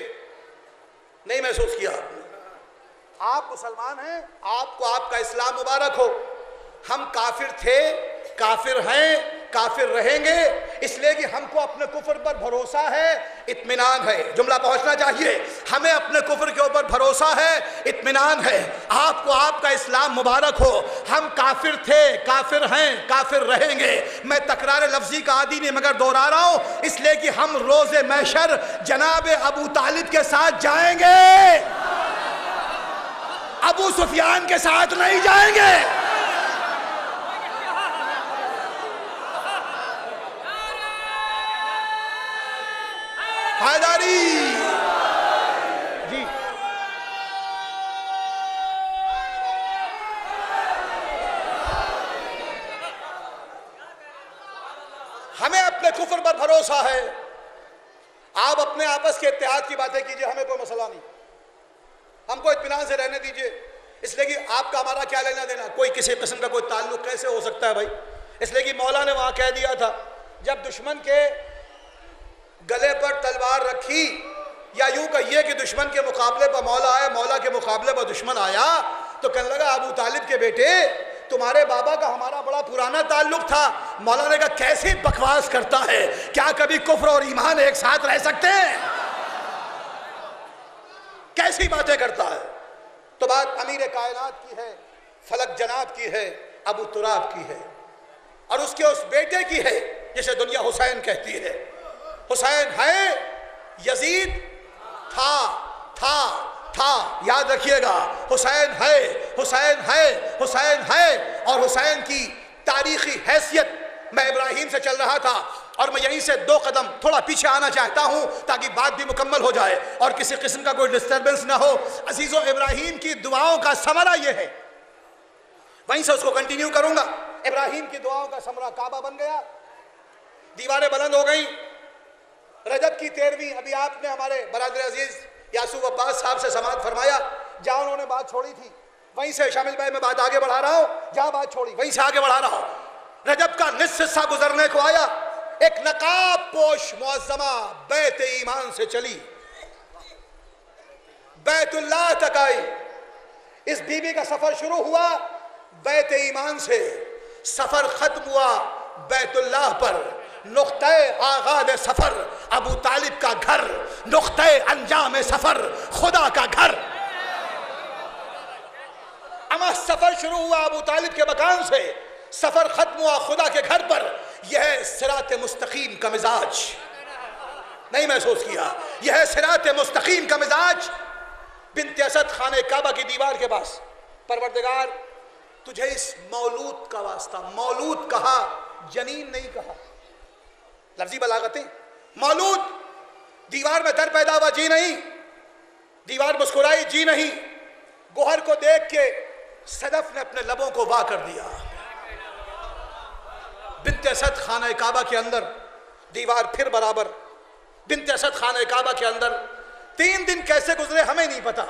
نہیں محسوس کیا آپ نے؟ آپ مسلمان ہیں، آپ کو آپ کا اسلام مبارک ہو. ہم کافر تھے، کافر ہیں، کافر رہیں گے، اس لیے کہ ہم کو اپنے کفر پر بھروسہ ہے، اطمینان ہے. جملہ پہنچنا چاہیے. ہمیں اپنے کفر کے اوپر بھروسہ ہے، اطمینان ہے. آپ کو آپ کا اسلام مبارک ہو. ہم کافر تھے، کافر ہیں، کافر رہیں گے. میں تکرار لفظی کا عادی نہیں مگر دوہرا رہا ہوں، اس لیے کہ ہم روز محشر جناب ابو طالب کے ساتھ جائیں گے، ابو سفیان کے ساتھ نہیں جائیں گے. حیدری جی. ہمیں اپنے کفر پر بھروسہ ہے. آپ اپنے آپس کے اتحاد کی باتیں کیجئے، ہمیں کوئی مسئلہ نہیں. ہم کو اطمینان سے رہنے دیجئے، اس لیے کہ آپ کا ہمارا کیا لینا دینا؟ کوئی کسی قسم کا کوئی تعلق کیسے ہو سکتا ہے بھائی؟ اس لیے کہ مولا نے وہاں کہہ دیا تھا، جب دشمن کے گلے پر تلوار رکھی، یا یوں کہیے کہ دشمن کے مقابلے پر مولا آیا، مولا کے مقابلے پر دشمن آیا، تو کہنے لگا ابو طالب کے بیٹے تمہارے بابا کا ہمارا بڑا پرانا تعلق تھا. مولا نے کہا کیسی بکواس کرتا ہے، کیا کبھی کفر اور ایمان ایک ساتھ رہ سکتے ہیں؟ کیسی باتیں کرتا ہے. تو بات امیر کائنات کی ہے، فلک جناب کی ہے، ابو تراب کی ہے، اور اس کے اس بیٹے کی ہے جسے دنیا حسین کہتی ہے. حسین ہے، یزید تھا. یاد رکھیے گا، حسین ہے، حسین ہے، حسین ہے. اور حسین کی تاریخی حیثیت، میں ابراہیم سے چل رہا تھا اور میں یہیں سے 2 قدم تھوڑا پیچھے آنا چاہتا ہوں تاکہ بات بھی مکمل ہو جائے اور کسی قسم کا کوئی ڈسٹربنس نہ ہو. عزیزو، ابراہیم کی دعاؤں کا ثمرہ یہ ہے، وہیں سے اس کو کنٹینیو کروں گا. ابراہیم کی دعاؤں کا ثمرہ کعبہ بن گیا، دیواریں بلند ہو گئیں. رجب کی 13ویں، ابھی آپ نے ہمارے برادر عزیز یاسوف عباس صاحب سے سماعت فرمایا، جہاں انہوں نے بات چھوڑی تھی وہیں سے شامل بھائی میں بات آگے بڑھا رہا ہوں، جہاں بات چھوڑی وہیں سے آگے بڑھا رہا ہوں. رجب کا نصف حصہ گزرنے کو آیا، ایک نقاب پوش معظمہ بیت ایمان سے چلی، بیت اللہ تک آئی. اس بی بی کا سفر شروع ہوا بیت ایمان سے، سفر ختم ہوا بیت اللہ پر. نقطہ آغاز سفر ابو طالب کا گھر، نقطہ انجام سفر خدا کا گھر. اما سفر شروع ہوا ابو طالب کے مکان سے، سفر ختم ہوا خدا کے گھر پر. یہ ہے صراط مستقیم کا مزاج. نہیں محسوس کیا؟ یہ ہے صراط مستقیم کا مزاج. بنت اسد خانہ کعبہ کی دیوار کے پاس، پروردگار تجھے اس مولود کا واسطہ، مولود کہا، جنین نہیں کہا، لفظی بلاغتیں. مولود، دیوار میں در پیدا ہوا، جی نہیں. دیوار مسکرائی، جی نہیں. گوہر کو دیکھ کے صدف نے اپنے لبوں کو وا کر دیا. بنت اسد خانہ کعبہ کے اندر دیوار پھر برابر، بنت اسد خانہ کعبہ کے اندر 3 دن کیسے گزرے ہمیں نہیں پتا.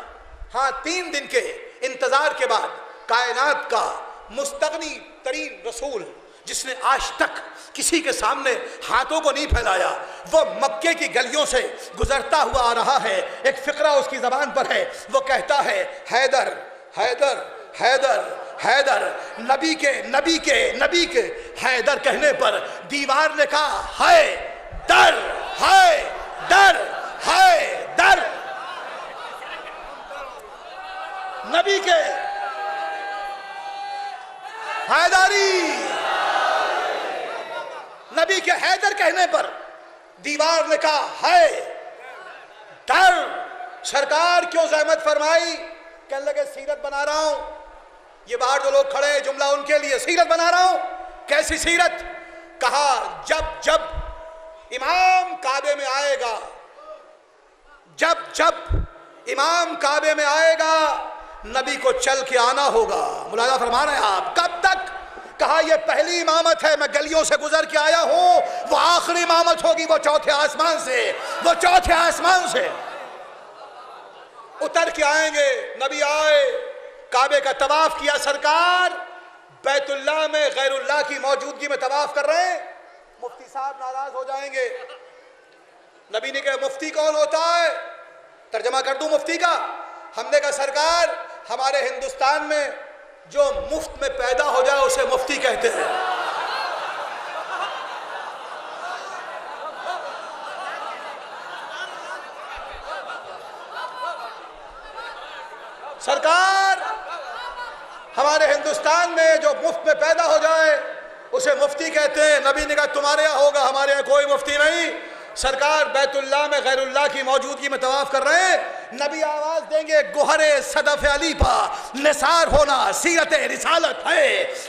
ہاں 3 دن کے انتظار کے بعد کائنات کا مستغنی ترین رسول جس نے آج تک کسی کے سامنے ہاتھوں کو نہیں پھیلایا، وہ مکے کی گلیوں سے گزرتا ہوا آ رہا ہے. ایک فقرہ اس کی زبان پر ہے، وہ کہتا ہے حیدر حیدر حیدر حیدر. نبی کے حیدر کہنے پر دیوار نے کہا ہائے در ہائے در ہائے در. نبی کے حیداری، نبی کے حیدر کہنے پر دیوار نے کہا ہے در. سرکار کیوں زحمت فرمائی؟ کہنے لگے سیرت بنا رہا ہوں. یہ باہر جو لوگ کھڑے ہیں جملہ ان کے لیے، سیرت بنا رہا ہوں. کیسی سیرت؟ کہا جب امام کعبے میں آئے گا، جب امام کعبے میں آئے گا نبی کو چل کے آنا ہوگا. ملاحظہ فرما رہے ہیں آپ. کب تک؟ کہا یہ پہلی امامت ہے، میں گلیوں سے گزر کے آیا ہوں، وہ آخری امامت ہوگی، وہ چوتھے آسمان سے، وہ چوتھے آسمان سے اتر کے آئیں گے. نبی آئے، کعبے کا طواف کیا. سرکار بیت اللہ میں غیر اللہ کی موجودگی میں طواف کر رہے ہیں. مفتی صاحب ناراض ہو جائیں گے. نبی نے کہا مفتی کون ہوتا ہے؟ ترجمہ کر دوں مفتی کا. ہم نے کہا سرکار ہمارے ہندوستان میں جو مفت میں پیدا ہو جائے اسے مفتی کہتے ہیں. سرکار ہمارے ہندوستان میں جو مفت میں پیدا ہو جائے اسے مفتی کہتے ہیں. نبی نے کہا تمہارے یہاں ہوگا، ہمارے یہاں کوئی مفتی نہیں. سرکار بیت اللہ میں غیر اللہ کی موجودگی میں طواف کر رہے ہیں. نبی آواز دیں گے گوہر صدف علی پا نثار ہونا سیرت رسالت ہے،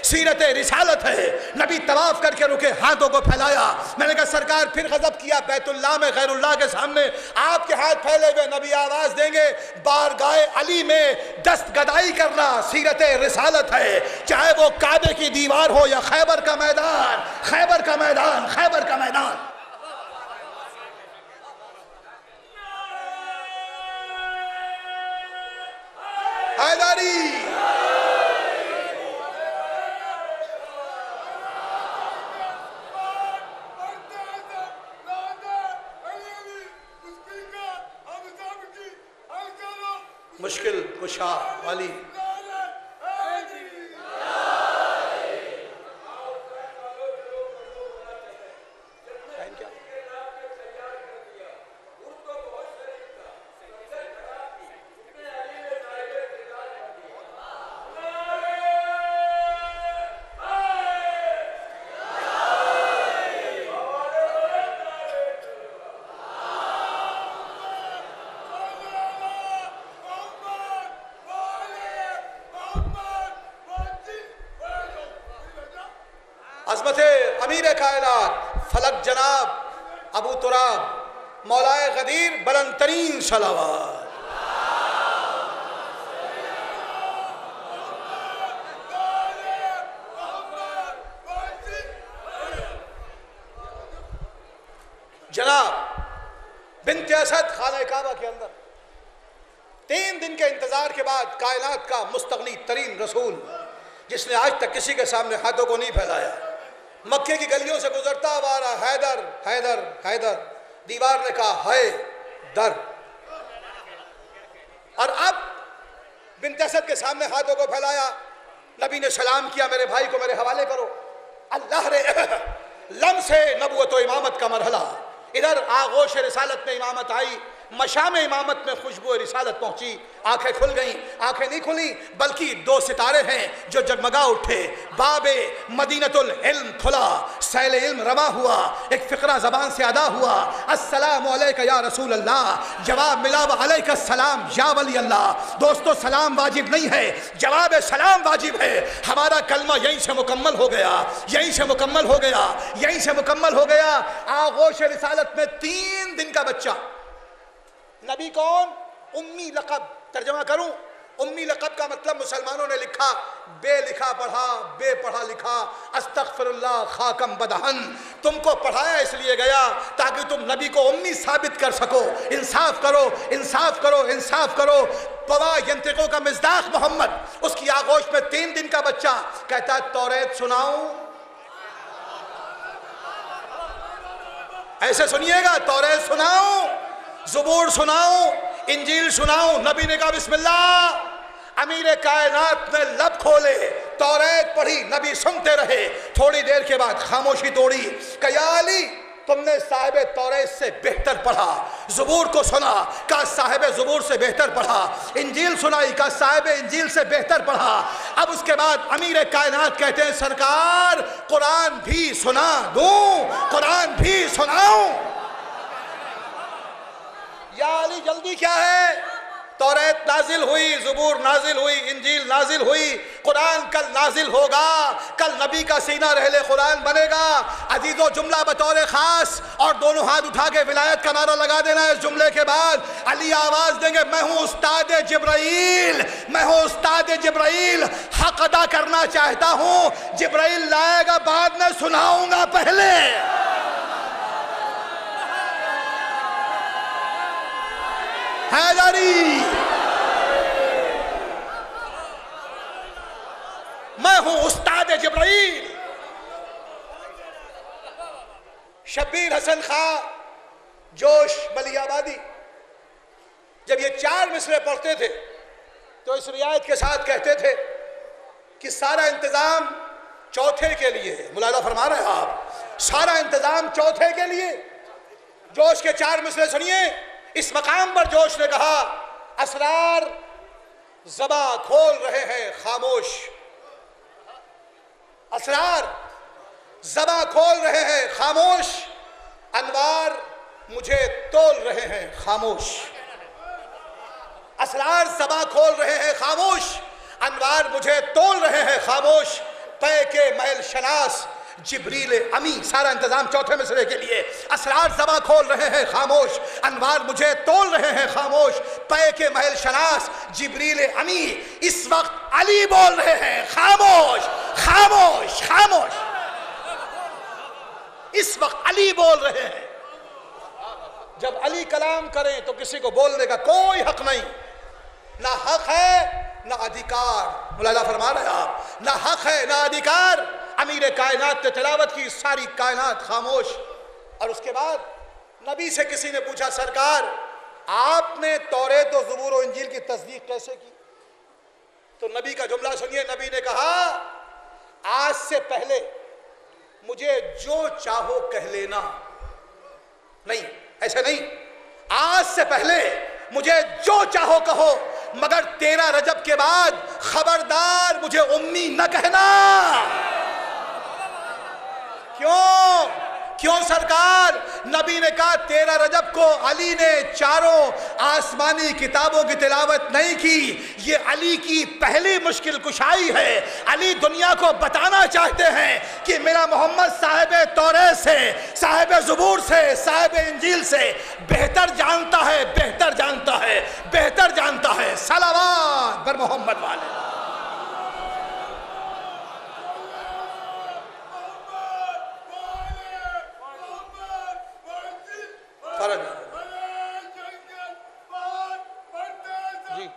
سیرت رسالت ہے. نبی طواف کر کے رکے، ہاتھوں کو پھیلایا. میں نے کہا سرکار پھر غضب کیا بیت اللہ میں غیر اللہ کے سامنے آپ کے ہاتھ پھیلے ہوئے. نبی آواز دیں گے بارگاہ علی میں دست گدائی کرنا سیرت رسالت ہے، چاہے وہ کعبے کی دیوار ہو یا خیبر کا میدان، خیبر کا میدان، خیبر کا میدان. حیداری مشکل کشا علی. عظمت امیر کائنات فلک جناب ابو تراب مولائے غدیر بلند ترین صلوات. جناب بنت اسد خانہ کعبہ کے اندر 3 دن کے انتظار کے بعد کائنات کا مستغنی ترین رسول جس نے آج تک کسی کے سامنے ہاتھوں کو نہیں پھیلایا، مکے کی گلیوں سے گزرتا ہوا آ رہا حیدر حیدر حیدر. دیوار نے کہا ہے در. اور اب بنت اسد کے سامنے ہاتھوں کو پھیلایا. نبی نے سلام کیا میرے بھائی کو میرے حوالے کرو. اللہ نے لمس نبوت و امامت کا مرحلہ، ادھر آغوش رسالت میں امامت آئی، مشام امامت میں خوشبو رسالت پہنچی. آنکھیں کھل گئیں، آنکھیں نہیں کھلیں بلکہ 2 ستارے ہیں جو جگمگا اٹھے. باب مدینۃ العلم کھلا، سیل علم رواں ہوا. ایک فقرہ زبان سے ادا ہوا، السلام علیکہ یا رسول اللہ. جواب ملا وعلیکہ السلام یا ولی اللہ. دوستو سلام واجب نہیں ہے، جواب سلام واجب ہے. ہمارا کلمہ یہیں سے مکمل ہو گیا، یہیں سے مکمل ہو گیا، یہیں سے مکمل ہو گیا. آغوش رسالت میں 3 دن کا بچہ. نبی کون؟ امی لقب. ترجمہ کروں، امی لقب کا مطلب مسلمانوں نے لکھا بے لکھا پڑھا، بے پڑھا لکھا، استغفر اللہ خاکم بدہن. تم کو پڑھایا اس لیے گیا تاکہ تم نبی کو امی ثابت کر سکو. انصاف کرو، انصاف کرو، انصاف کرو. پوا ینتقو کا مصداق محمد، اس کی آغوش میں 3 دن کا بچہ کہتا ہے توریت سناؤں. ایسے سنیے گا، توریت سناؤں، زبور سناؤں، انجیل سناؤں. نبی نے کہا بسم اللہ. امیر کائنات نے لب کھولے، توریت پڑھی، نبی سنتے رہے. تھوڑی دیر کے بعد خاموشی توڑی کہ یا علی تم نے صاحب توریت سے بہتر پڑھا. زبور کو سنا، کہا صاحب زبور سے بہتر پڑھا. انجیل سنائی، کہا صاحب انجیل سے بہتر پڑھا. اب اس کے بعد امیر کائنات کہتے ہیں سرکار قرآن بھی سنا دوں، قرآن بھی سناؤں. یا علی جلدی کیا ہے؟ توریت نازل ہوئی، زبور نازل ہوئی، انجیل نازل ہوئی. قرآن کل نازل ہوگا، کل نبی کا سینہ رحل قرآن بنے گا. عزیزو جملہ بطور خاص اور دونوں ہاتھ اٹھا کے ولایت کا نعرہ لگا دینا ہے. اس جملے کے بعد علی آواز دیں گے میں ہوں استاد جبرائیل، میں ہوں استاد جبرائیل، حق ادا کرنا چاہتا ہوں. جبرائیل لائے گا بعد میں سناؤں گا پہلے. حیدری میں ہوں استاد جبرائیل. شبیر حسن خان جوش ملی آبادی جب یہ 4 مصرے پڑھتے تھے تو اس رعایت کے ساتھ کہتے تھے کہ سارا انتظام چوتھے کے لیے ہے. ملاحظہ فرما رہے ہیں آپ، سارا انتظام چوتھے کے لیے. جوش کے 4 مصرے سنیے. اس مقام پر جوش نے کہا اسرار زباں کھول رہے ہیں خاموش، اسرار زباں کھول رہے ہیں خاموش، انوار مجھے تول رہے ہیں خاموش. اسرار زباں کھول رہے ہیں خاموش، انوار مجھے تول رہے ہیں خاموش. پے کے محل شناس جبریل امی. سارا انتظام چوتھے مصرے کے لیے. اسرار زباں کھول رہے ہیں خاموش، انوار مجھے تول رہے ہیں خاموش. پے کے محل شناس جبریل امی. اس وقت علی بول رہے ہیں خاموش، خاموش، خاموش. اس وقت علی بول رہے ہیں. جب علی کلام کریں تو کسی کو بولنے کا کوئی حق نہیں. نہ حق ہے نہ ادھیکار. ملاحظہ فرما رہے ہیں آپ، نہ حق ہے نہ ادھیکار. امیر کائنات نے تلاوت کی، ساری کائنات خاموش. اور اس کے بعد نبی سے کسی نے پوچھا سرکار آپ نے توریت و زبور و انجیل کی تصدیق کیسے کی؟ تو نبی کا جملہ سنیے. نبی نے کہا آج سے پہلے مجھے جو چاہو کہہ لینا. نہیں، ایسے نہیں. آج سے پہلے مجھے جو چاہو کہو، مگر 13 رجب کے بعد خبردار مجھے امی نہ کہنا. کیوں سرکار؟ نبی نے کہا 13 رجب کو علی نے 4 آسمانی کتابوں کی تلاوت نہیں کی. یہ علی کی پہلی مشکل کشائی ہے. علی دنیا کو بتانا چاہتے ہیں کہ میرا محمد صاحب توریت سے، صاحب زبور سے، صاحب انجیل سے بہتر جانتا ہے، بہتر جانتا ہے، بہتر جانتا ہے. صلوات بر محمد والے. جی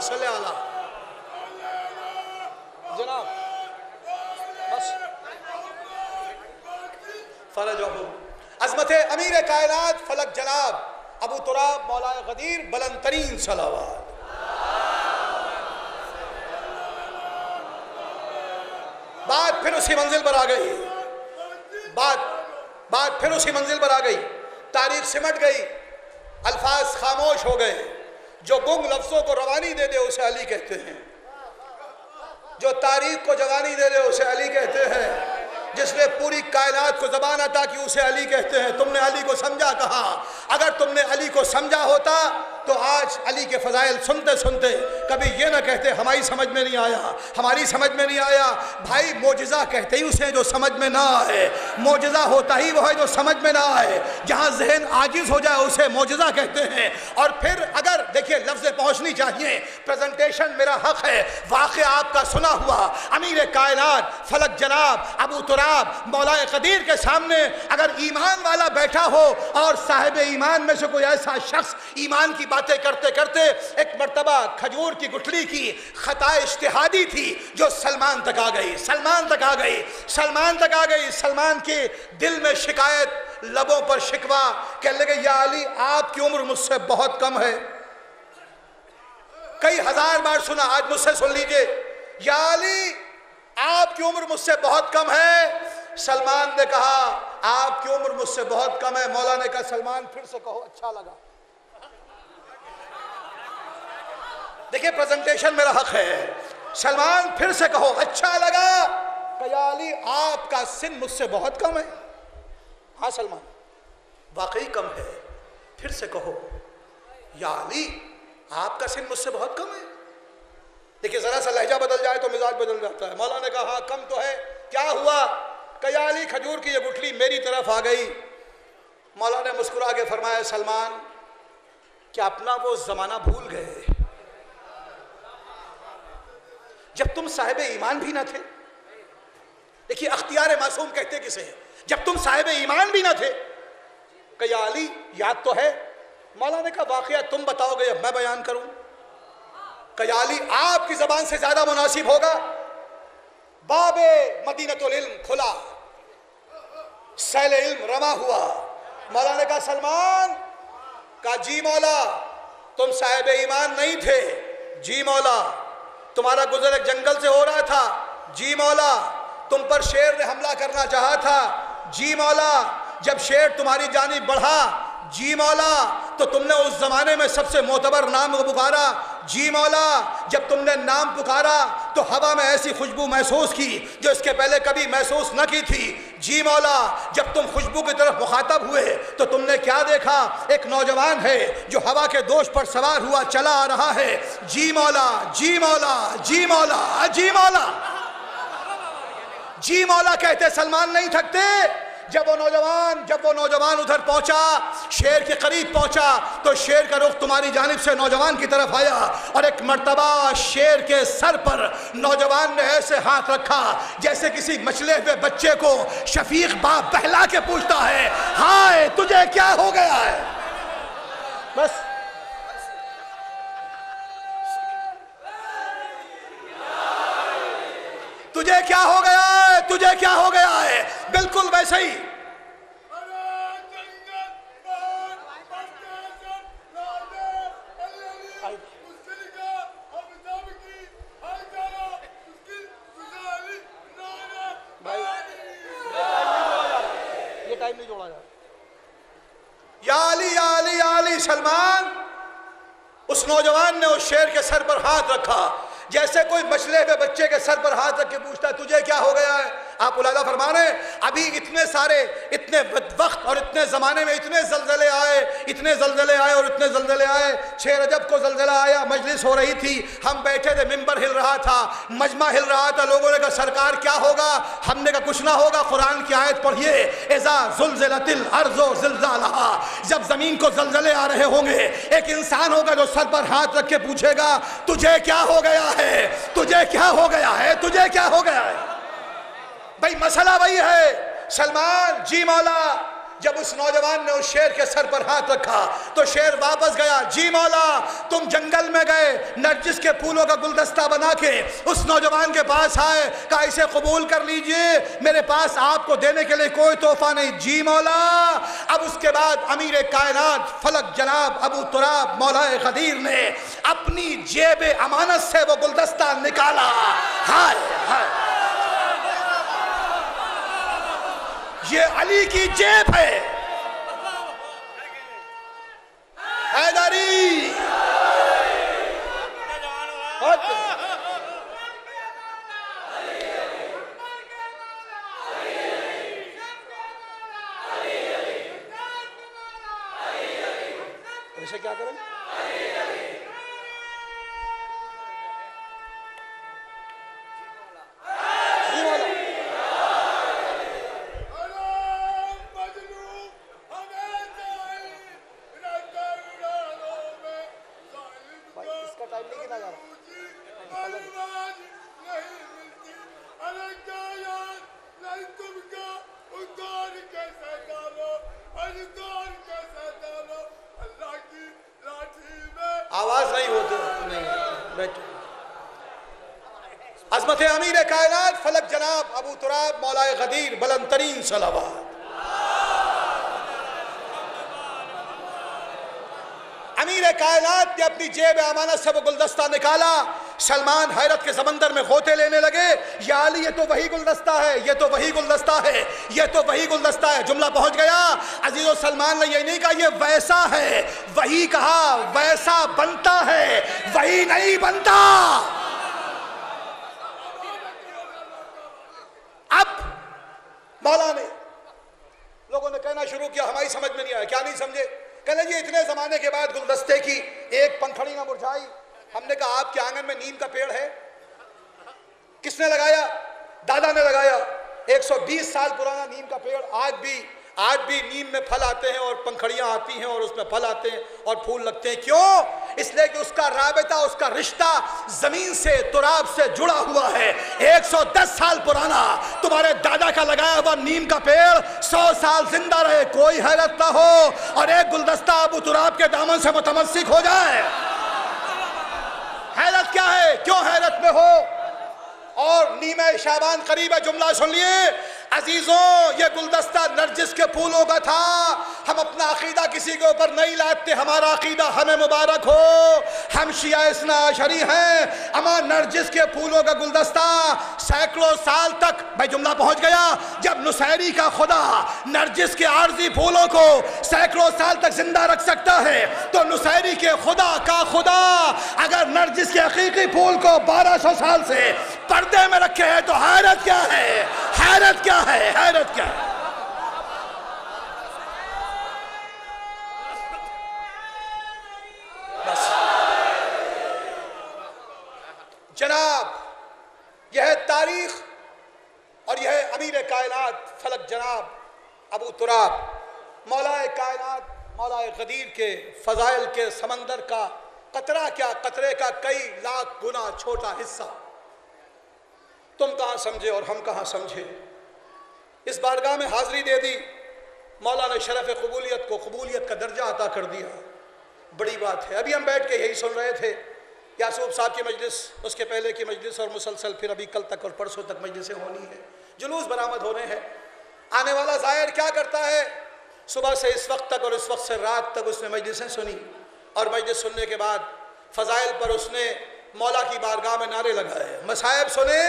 صلی اللہ جناب بس فرج ہو. عظمت امیر کائنات فلک جناب ابو تراب مولا غدیر بلند ترین صلوات. بات پھر اسی منزل پر آ گئی. بات پھر اسی منزل پر آ گئی. تاریخ سمٹ گئی. الفاظ خاموش ہو گئے. جو گنگ لفظوں کو روانی دے دے اسے علی کہتے ہیں. جو تاریخ کو جوانی دے دے اسے علی کہتے ہیں. جس نے پوری کائنات کو زبان عطا کی اسے علی کہتے ہیں. تم نے علی کو سمجھا کہاں؟ اگر تم نے علی کو سمجھا ہوتا تو آج علی کے فضائل سنتے سنتے کبھی یہ نہ کہتے ہماری سمجھ میں نہیں آیا، ہماری سمجھ میں نہیں آیا. بھائی معجزہ کہتے ہی اسے جو سمجھ میں نہ آئے. معجزہ ہوتا ہی وہ ہے جو سمجھ میں نہ آئے. جہاں ذہن عاجز ہو جائے اسے معجزہ کہتے ہیں. اور پھر اگر دیکھیے لفظیں پہنچنی چاہیے. پریزنٹیشن میرا حق ہے. واقعہ آپ کا سنا ہوا امیر کائنات فلک جناب ابو تراب مولا قدیر کے سامنے اگر ایمان والا بیٹھا ہو اور صاحب ایمان میں سے کوئی ایسا شخص ایمان کی باتیں کرتے کرتے ایک مرتبہ کھجور کی گٹھلی کی خطا اجتہادی تھی جو سلمان تک آ گئی. سلمان کے دل میں شکایت، لبوں پر شکوہ، کہنے لگے یا علی آپ کی عمر مجھ سے بہت کم ہے. کئی ہزار بار سنا، آج مجھ سے سن لیجئے. یا علی آپ کی عمر مجھ سے بہت کم ہے. سلمان نے کہا آپ کی عمر مجھ سے بہت کم ہے. مولا نے کہا سلمان پھر سے کہو اچھا لگا. دیکھیں پریزنٹیشن میرا حق ہے. سلمان پھر سے کہو اچھا لگا. کہ یا علی آپ کا سن مجھ سے بہت کم ہے. ہاں سلمان واقعی کم ہے. پھر سے کہو یا علی آپ کا سن مجھ سے بہت کم ہے. دیکھیں ذرا سا لہجہ بدل جائے تو مزاج بدل جاتا ہے. مولا نے کہا ہاں کم تو ہے. کیا ہوا؟ کہ یا علی کھجور کی یہ گٹھلی میری طرف آ گئی. مولا نے مسکرا کے فرمایا سلمان کیا اپنا وہ زمانہ بھول گئے جب تم صاحب ایمان بھی نہ تھے؟ دیکھیے اختیار معصوم کہتے کسے ہیں؟ جب تم صاحب ایمان بھی نہ تھے. کہ یا علی یاد تو ہے؟ مولا نے کہا واقعہ تم بتاؤ گے اب میں بیان کروں؟ کہ یا علی آپ کی زبان سے زیادہ مناسب ہوگا. باب مدینۃ العلم کھلا، سیل علم رواں ہوا. مولا نے کہا سلمان. کہا جی مولا تم صاحب ایمان نہیں تھے. جی مولا تمہارا گزر ایک جنگل سے ہو رہا تھا. جی مولا تم پر شیر نے حملہ کرنا چاہا تھا. جی مولا جب شیر تمہاری جانب بڑھا جی مولا تو تم نے اس زمانے میں سب سے معتبر نام کو پکارا. جی مولا جب تم نے نام پکارا تو ہوا میں ایسی خوشبو محسوس کی جو اس کے پہلے کبھی محسوس نہ کی تھی. جی مولا جب تم خوشبو کی طرف مخاطب ہوئے تو تم نے کیا دیکھا؟ ایک نوجوان ہے جو ہوا کے دوش پر سوار ہوا چلا آ رہا ہے. جی مولا جی مولا جی مولا جی مولا جی مولا کہتے سلمان نہیں تھکتے. جب وہ نوجوان ادھر پہنچا، شیر کے قریب پہنچا تو شیر کا رخ تمہاری جانب سے نوجوان کی طرف آیا اور ایک مرتبہ شیر کے سر پر نوجوان نے ایسے ہاتھ رکھا جیسے کسی مچلے ہوئے بچے کو شفیق باپ بہلا کے پوچھتا ہے ہائے تجھے کیا ہو گیا ہے. بس تجھے کیا ہو گیا ہے؟ تجھے کیا ہو گیا ہے؟ بالکل ویسے ہی یہ ٹائم نہیں جوڑا جائے. یا علی یا علی یا علی. سلمان اس نوجوان نے اس شیر کے سر پر ہاتھ رکھا جیسے کوئی مچلے ہوئے بچے کے سر پر ہاتھ رکھ کے پوچھتا ہے تجھے کیا ہو گیا ہے. آپ علالہ فرما رہے ہیں ابھی اتنے وقت اور اتنے زمانے میں اتنے زلزلے آئے اور اتنے زلزلے آئے. 6 رجب کو زلزلہ آیا، مجلس ہو رہی تھی، ہم بیٹھے تھے، ممبر ہل رہا تھا، مجمع ہل رہا تھا. لوگوں نے کہا سرکار کیا ہوگا؟ ہم نے کہا کچھ نہ ہوگا، قرآن کی آیت پڑھیے اذا زلزلت الارض زلزالہا. جب زمین کو زلزلے آ رہے ہوں گے ایک انسان ہوگا جو سر پر ہاتھ رکھ کے پوچھے گا تجھے کیا ہو گیا ہے؟ تجھے کیا ہو گیا ہے؟ تجھے کیا ہو گیا ہے؟ بھئی مسئلہ وہی ہے. سلمان جی مولا. جب اس نوجوان نے اس شیر کے سر پر ہاتھ رکھا تو شیر واپس گیا. جی مولا تم جنگل میں گئے، نرجس کے پھولوں کا گلدستہ بنا کے اس نوجوان کے پاس آئے، کہا اسے قبول کر لیجئے، میرے پاس آپ کو دینے کے لیے کوئی تحفہ نہیں. جی مولا. اب اس کے بعد امیر کائنات فلک جناب ابو تراب مولا قدیر نے اپنی جیب امانت سے وہ گلدستہ نکالا. ہائے ہائے یہ علی کی جیب ہے. اسے کیا کریں؟ جی مولا بھائی اس کا ٹائم نہیں گنا جا رہا. آواز نہیں ہوتی. نہیں بیٹھو. عظمت امیر کائنات فلک جناب ابو تراب مولا غدیر بلند ترین صلوات. امیر کائنات نے اپنی جیب امانت سے وہ گلدستہ نکالا. سلمان حیرت کے سمندر میں غوطے لینے لگے. یا علی یہ تو وہی گلدستہ ہے, یہ تو وہی گلدستہ ہے, یہ تو وہی گلدستہ ہے. جملہ پہنچ گیا. عزیز و سلمان نے یہ نہیں کہا یہ ویسا ہے, وہی کہا ویسا بنتا ہے, وہی نہیں بنتا. اب مولا نے لوگوں نے کہنا شروع کیا, ہماری سمجھ میں نہیں آیا. کیا نہیں سمجھے؟ کہنے جی اتنے زمانے کے بعد گلدستے کی ایک پنکھڑی نہ مرجھائی. ہم نے کہا آپ کے آنگن میں نیم کا پیڑ ہے؟ کس نے لگایا؟ دادا نے لگایا. 120 سال پرانا نیم کا پیڑ. آج بھی نیم میں پھل آتے ہیں اور پنکھڑیاں آتی ہیں اور اس میں پھل آتے ہیں اور پھول لگتے ہیں. کیوں؟ اس لیے کہ اس کا رابطہ, اس کا رشتہ زمین سے, تراب سے جڑا ہوا ہے. 110 سال پرانا تمہارے دادا کا لگایا ہوا نیم کا پیڑ 100 سال زندہ رہے, کوئی حیرت نہ ہو, اور ایک گلدستہ ابو تراب کے دامن سے متمسک ہو جائے. حیرت کیا ہے؟ کیوں حیرت میں ہو؟ اور نیمہ شعبان قریب ہے. جملہ سن لیے عزیزوں, یہ گلدستہ نرجس کے پھولوں کا تھا. ہم اپنا عقیدہ کسی کے اوپر نہیں لاتے, ہمارا عقیدہ ہمیں مبارک ہو. ہم شیعہ اثنا عشری ہیں, اما نرجس کے پھولوں کا گلدستہ سینکڑوں سال تک. میں جملہ پہنچ گیا. جب نصیری کا خدا نرجس کے عارضی پھولوں کو سینکڑوں سال تک زندہ رکھ سکتا ہے, تو نصیری کے خدا کا خدا اگر نرجس کے حقیقی پھول کو 1200 سال سے پردے میں رکھے ہیں تو حیرت کیا ہے؟ حیرت کیا ہے؟ حیرت کیا ہے؟ بس جناب, یہ ہے تاریخ اور یہ ہے امیر کائنات فلک جناب ابو تراب مولا کائنات مولا غدیر کے فضائل کے سمندر کا قطرہ کیا, قطرے کا کئی لاکھ گنا چھوٹا حصہ. تم کہاں سمجھے اور ہم کہاں سمجھے. اس بارگاہ میں حاضری دے دی, مولا نے شرف قبولیت کو قبولیت کا درجہ عطا کر دیا. بڑی بات ہے. ابھی ہم بیٹھ کے یہی سن رہے تھے, یعقوب صاحب کی مجلس, اس کے پہلے کی مجلس, اور مسلسل پھر ابھی کل تک اور پرسوں تک مجلسیں ہونی ہیں. جلوس برآمد ہونے ہیں. آنے والا زائر کیا کرتا ہے؟ صبح سے اس وقت تک اور اس وقت سے رات تک اس نے مجلسیں سنی, اور مجلس سننے کے بعد فضائل پر اس نے مولا کی بارگاہ میں نعرے لگائے. مصائب سنے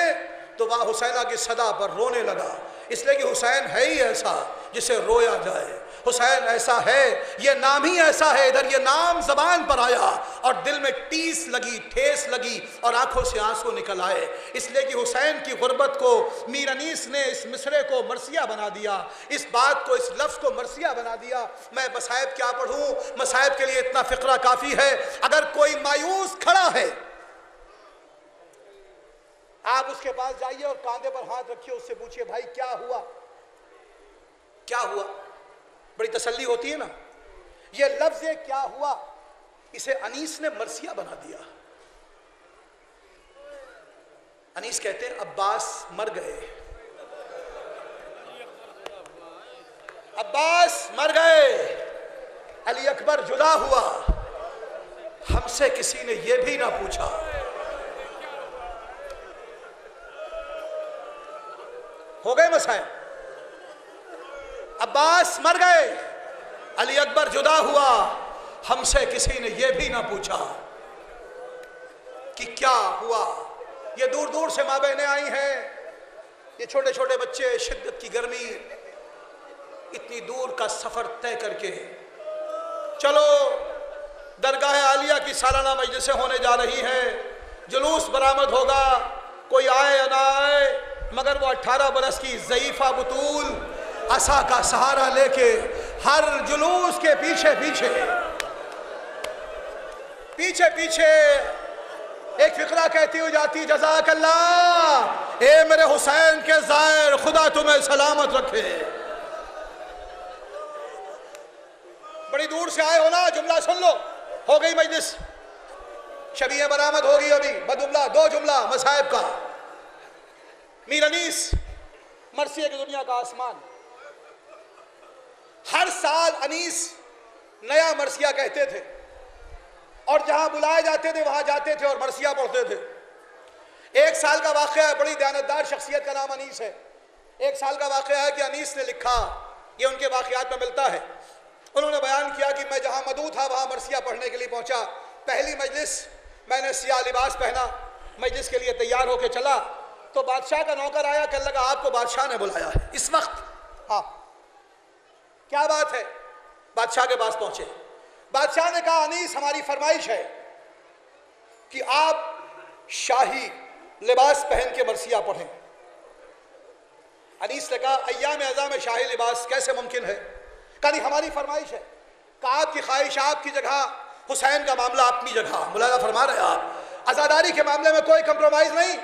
تو وہاں حسینہ کی صدا پر رونے لگا, اس لیے کہ حسین ہے ہی ایسا جسے رویا جائے. حسین ایسا ہے, یہ نام ہی ایسا ہے. ادھر یہ نام زبان پر آیا اور دل میں ٹیس لگی, ٹھیس لگی, اور آنکھوں سے آنسو نکل آئے, اس لیے کہ حسین کی غربت کو میر انیس نے اس مصرے کو مرثیہ بنا دیا, اس بات کو, اس لفظ کو مرثیہ بنا دیا. میں مصائب کیا پڑھوں؟ مصائب کے لیے اتنا فقرہ کافی ہے. اگر کوئی مایوس کھڑا ہے, آپ اس کے پاس جائیے اور کاندھے پر ہاتھ رکھیے, اس سے پوچھئے بھائی کیا ہوا؟ کیا ہوا؟ بڑی تسلی ہوتی ہے نا. یہ لفظ کیا ہوا, اسے انیس نے مرثیہ بنا دیا. انیس کہتے ہیں عباس مر گئے, عباس مر گئے, علی اکبر جدا ہوا, ہم سے کسی نے یہ بھی نہ پوچھا. ہو گئے مسائل. عباس مر گئے, علی اکبر جدا ہوا, ہم سے کسی نے یہ بھی نہ پوچھا کہ کیا ہوا. یہ دور دور سے ماں بہنیں آئی ہیں, یہ چھوٹے چھوٹے بچے, شدت کی گرمی, اتنی دور کا سفر طے کر کے. چلو درگاہ عالیہ کی سالانہ مجلسیں ہونے جا رہی ہیں, جلوس برآمد ہوگا, کوئی آئے یا نہ آئے, مگر وہ 18 برس کی ضعیفہ بطول عصا کا سہارا لے کے ہر جلوس کے پیچھے پیچھے پیچھے پیچھے ایک فقرہ کہتی ہو جاتی جزاک اللہ، اے میرے حسین کے زائر، خدا تمہیں سلامت رکھے۔ بڑی دور سے آئے ہو نا، جملہ سن لو، ہو گئی مجلس، شبیہ برآمد ہوگی ابھی، بدجملہ دو جملہ مصائب کا۔ میر انیس، مرثیہ کی دنیا کا آسمان، ہر سال انیس نیا مرثیہ کہتے تھے، اور جہاں بلائے جاتے تھے وہاں جاتے تھے اور مرثیہ پڑھتے تھے۔ ایک سال کا واقعہ ہے، بڑی دیانتدار شخصیت کا نام انیس ہے۔ ایک سال کا واقعہ ہے کہ انیس نے لکھا، یہ ان کے واقعات میں ملتا ہے، انہوں نے بیان کیا کہ میں جہاں مدعو تھا وہاں مرثیہ پڑھنے کے لیے پہنچا۔ پہلی مجلس میں نے سیاہ لباس پہنا، مجلس کے لیے تیار ہو کے چلا تو بادشاہ کا نوکر آیا، کہنے لگا آپ کو بادشاہ نے بلایا ہے اس وقت۔ ہاں کیا بات ہے؟ بادشاہ کے پاس پہنچے، بادشاہ نے کہا انیس ہماری فرمائش ہے کہ آپ شاہی لباس پہن کے مرثیہ پڑھیں۔ انیس نے کہا ایام اعزاء میں شاہی لباس کیسے ممکن ہے؟ کہا نہیں ہماری فرمائش ہے، کہا آپ کی خواہش آپ کی جگہ، حسین کا معاملہ اپنی جگہ، ملاحظہ فرما رہے ہیں آپ، عزاداری کے معاملے میں کوئی کمپرومائز نہیں۔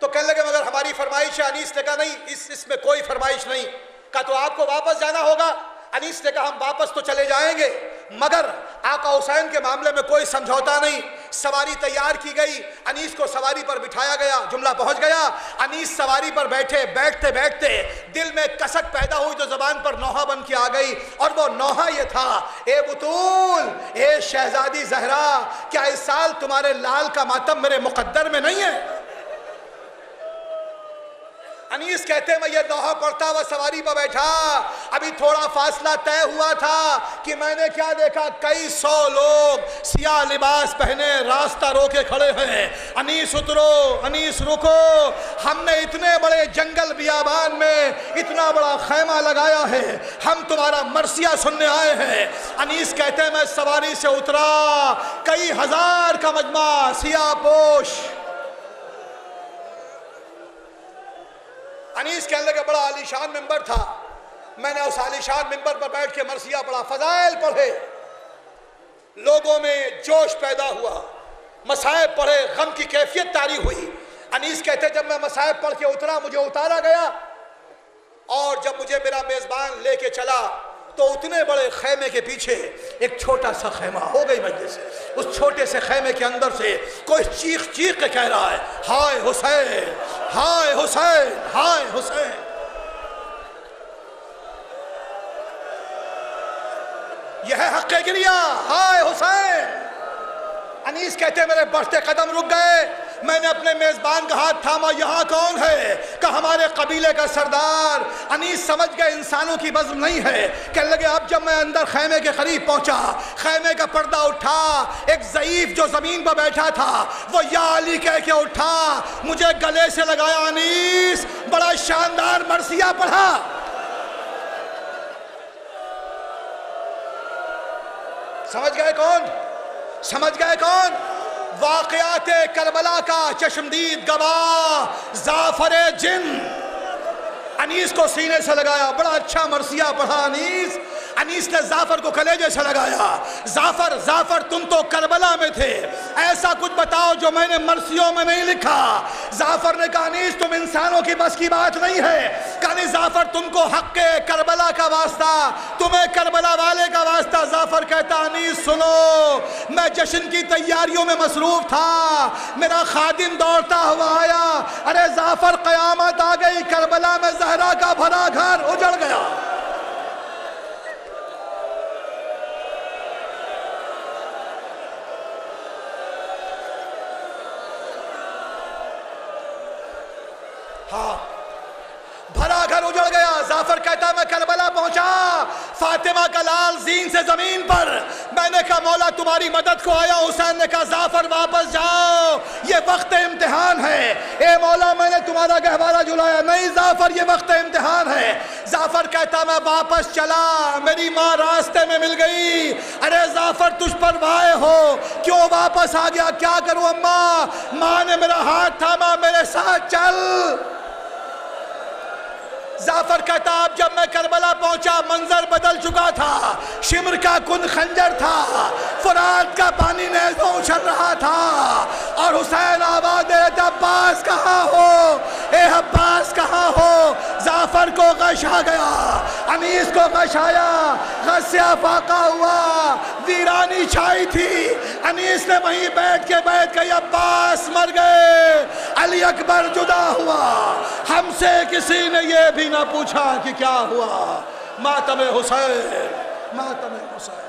تو کہنے لگے مگر ہماری فرمائش ہے۔ انیس نے کہا نہیں اس میں کوئی فرمائش نہیں۔ کہا تو آپ کو واپس جانا ہوگا۔ انیس نے کہا ہم واپس تو چلے جائیں گے مگر آقا حسین کے معاملے میں کوئی سمجھوتا نہیں۔ سواری تیار کی گئی، انیس کو سواری پر بٹھایا گیا، جملہ پہنچ گیا۔ انیس سواری پر بیٹھے، بیٹھتے بیٹھتے دل میں کسک پیدا ہوئی تو زبان پر نوحہ بن کے آ گئی، اور وہ نوحہ یہ تھا، اے بطول، اے شہزادی زہرا، کیا اس سال تمہارے لال کا ماتم میرے مقدر میں نہیں ہے؟ انیس کہتے میں یہ نوحہ پڑھتا ہوا سواری پر بیٹھا، ابھی تھوڑا فاصلہ طے ہوا تھا کہ میں نے کیا دیکھا، کئی سو لوگ سیاہ لباس پہنے راستہ روکے کھڑے ہیں۔ انیس اترو، انیس رکو، ہم نے اتنے بڑے جنگل بیابان میں اتنا بڑا خیمہ لگایا ہے، ہم تمہارا مرثیہ سننے آئے ہیں۔ انیس کہتے ہیں میں سواری سے اترا، کئی ہزار کا مجمع سیاہ پوش۔ انیس کہنے لگے بڑا عالیشان ممبر تھا، میں نے اس عالیشان ممبر پر بیٹھ کے مرثیہ پڑھا، فضائل پڑھے، لوگوں میں جوش پیدا ہوا، مصائب پڑھے، غم کی کیفیت طاری ہوئی۔ انیس کہتے جب میں مصائب پڑھ کے اترا مجھے اتارا گیا، اور جب مجھے میرا میزبان لے کے چلا تو اتنے بڑے خیمے کے پیچھے ایک چھوٹا سا خیمہ، ہو گئی مجلس، اس چھوٹے سے خیمے کے اندر سے کوئی چیخ چیخ کے کہہ رہا ہے ہائے حسین، ہائے حسین، ہائے حسین۔ یہ ہے حق گریہ، ہائے حسین۔ انیس کہتے میرے بڑھتے قدم رک گئے، میں نے اپنے میزبان کا ہاتھ تھاما، یہاں کون ہے؟ کہ ہمارے قبیلے کا سردار۔ انیس سمجھ گئے انسانوں کی بزم نہیں ہے، کہنے لگے اب جب میں اندر خیمے کے قریب پہنچا، خیمے کا پردہ اٹھا، ایک ضعیف جو زمین پر بیٹھا تھا وہ یا علی کہہ کے اٹھا، مجھے گلے سے لگایا، انیس بڑا شاندار مرثیہ پڑھا۔ سمجھ گئے کون؟ سمجھ گئے کون؟ واقعات کربلا کا چشمدید گواہ زعفر جن۔ انیس کو سینے سے لگایا، بڑا اچھا مرثیہ پڑھا انیس۔ انیس نے زعفر کو کلیجے سے لگایا، زعفر تم تو کربلا میں تھے، ایسا کچھ بتاؤ جو میں نے مرثیوں میں نہیں لکھا۔ زعفر نے کہا انیس تم انسانوں کی بس کی بات نہیں ہے، کہا نہیں زعفر تم کو حق کربلا کا واسطہ، تمہیں کربلا والے کا واسطہ۔ زعفر کہتا انیس سنو، میں جشن کی تیاریوں میں مصروف تھا، میرا خادم دوڑتا ہوا آیا، ارے زعفر قیامت آ گئی، کربلا میں زہرا کا بھرا گھر اجڑ گیا۔ ہاں بھرا گھر اجڑ گیا۔ زعفر کہتا میں کربلا پہنچا، فاطمہ کا لال زین سے زمین پر، میں نے کہا مولا تمہاری مدد کو آیا۔ حسین نے کہا زعفر واپس جاؤ، یہ وقت امتحان ہے۔ اے مولا میں نے تمہارا گہوارہ جلایا، نہیں زعفر یہ وقت امتحان ہے۔ زعفر کہتا میں واپس چلا، میری ماں راستے میں مل گئی، ارے زعفر تجھ پر وائے ہو، کیوں واپس آ گیا؟ کیا کروں اماں؟ ماں نے میرا ہاتھ تھاما، میرے ساتھ چل۔ زعفر کہتا اب جب میں کربلا پہنچا منظر بدل چکا تھا، شمر کا کن خنجر تھا، فرات کا پانی نیزوں اچھل رہا تھا، اور حسین آواز دے رہے تھے عباس کہاں ہو، اے عباس کہاں ہو؟ زعفر کو غش آ گیا، انیس کو غش آیا، غش سے افاقہ ہوا، ویرانی چھائی تھی، انیس نے وہیں بیٹھ کے عباس مر گئے، علی اکبر جدا ہوا، ہم سے کسی نے یہ بھی نہ پوچھا کہ کیا ہوا۔ ماتم حسین، ماتم حسین۔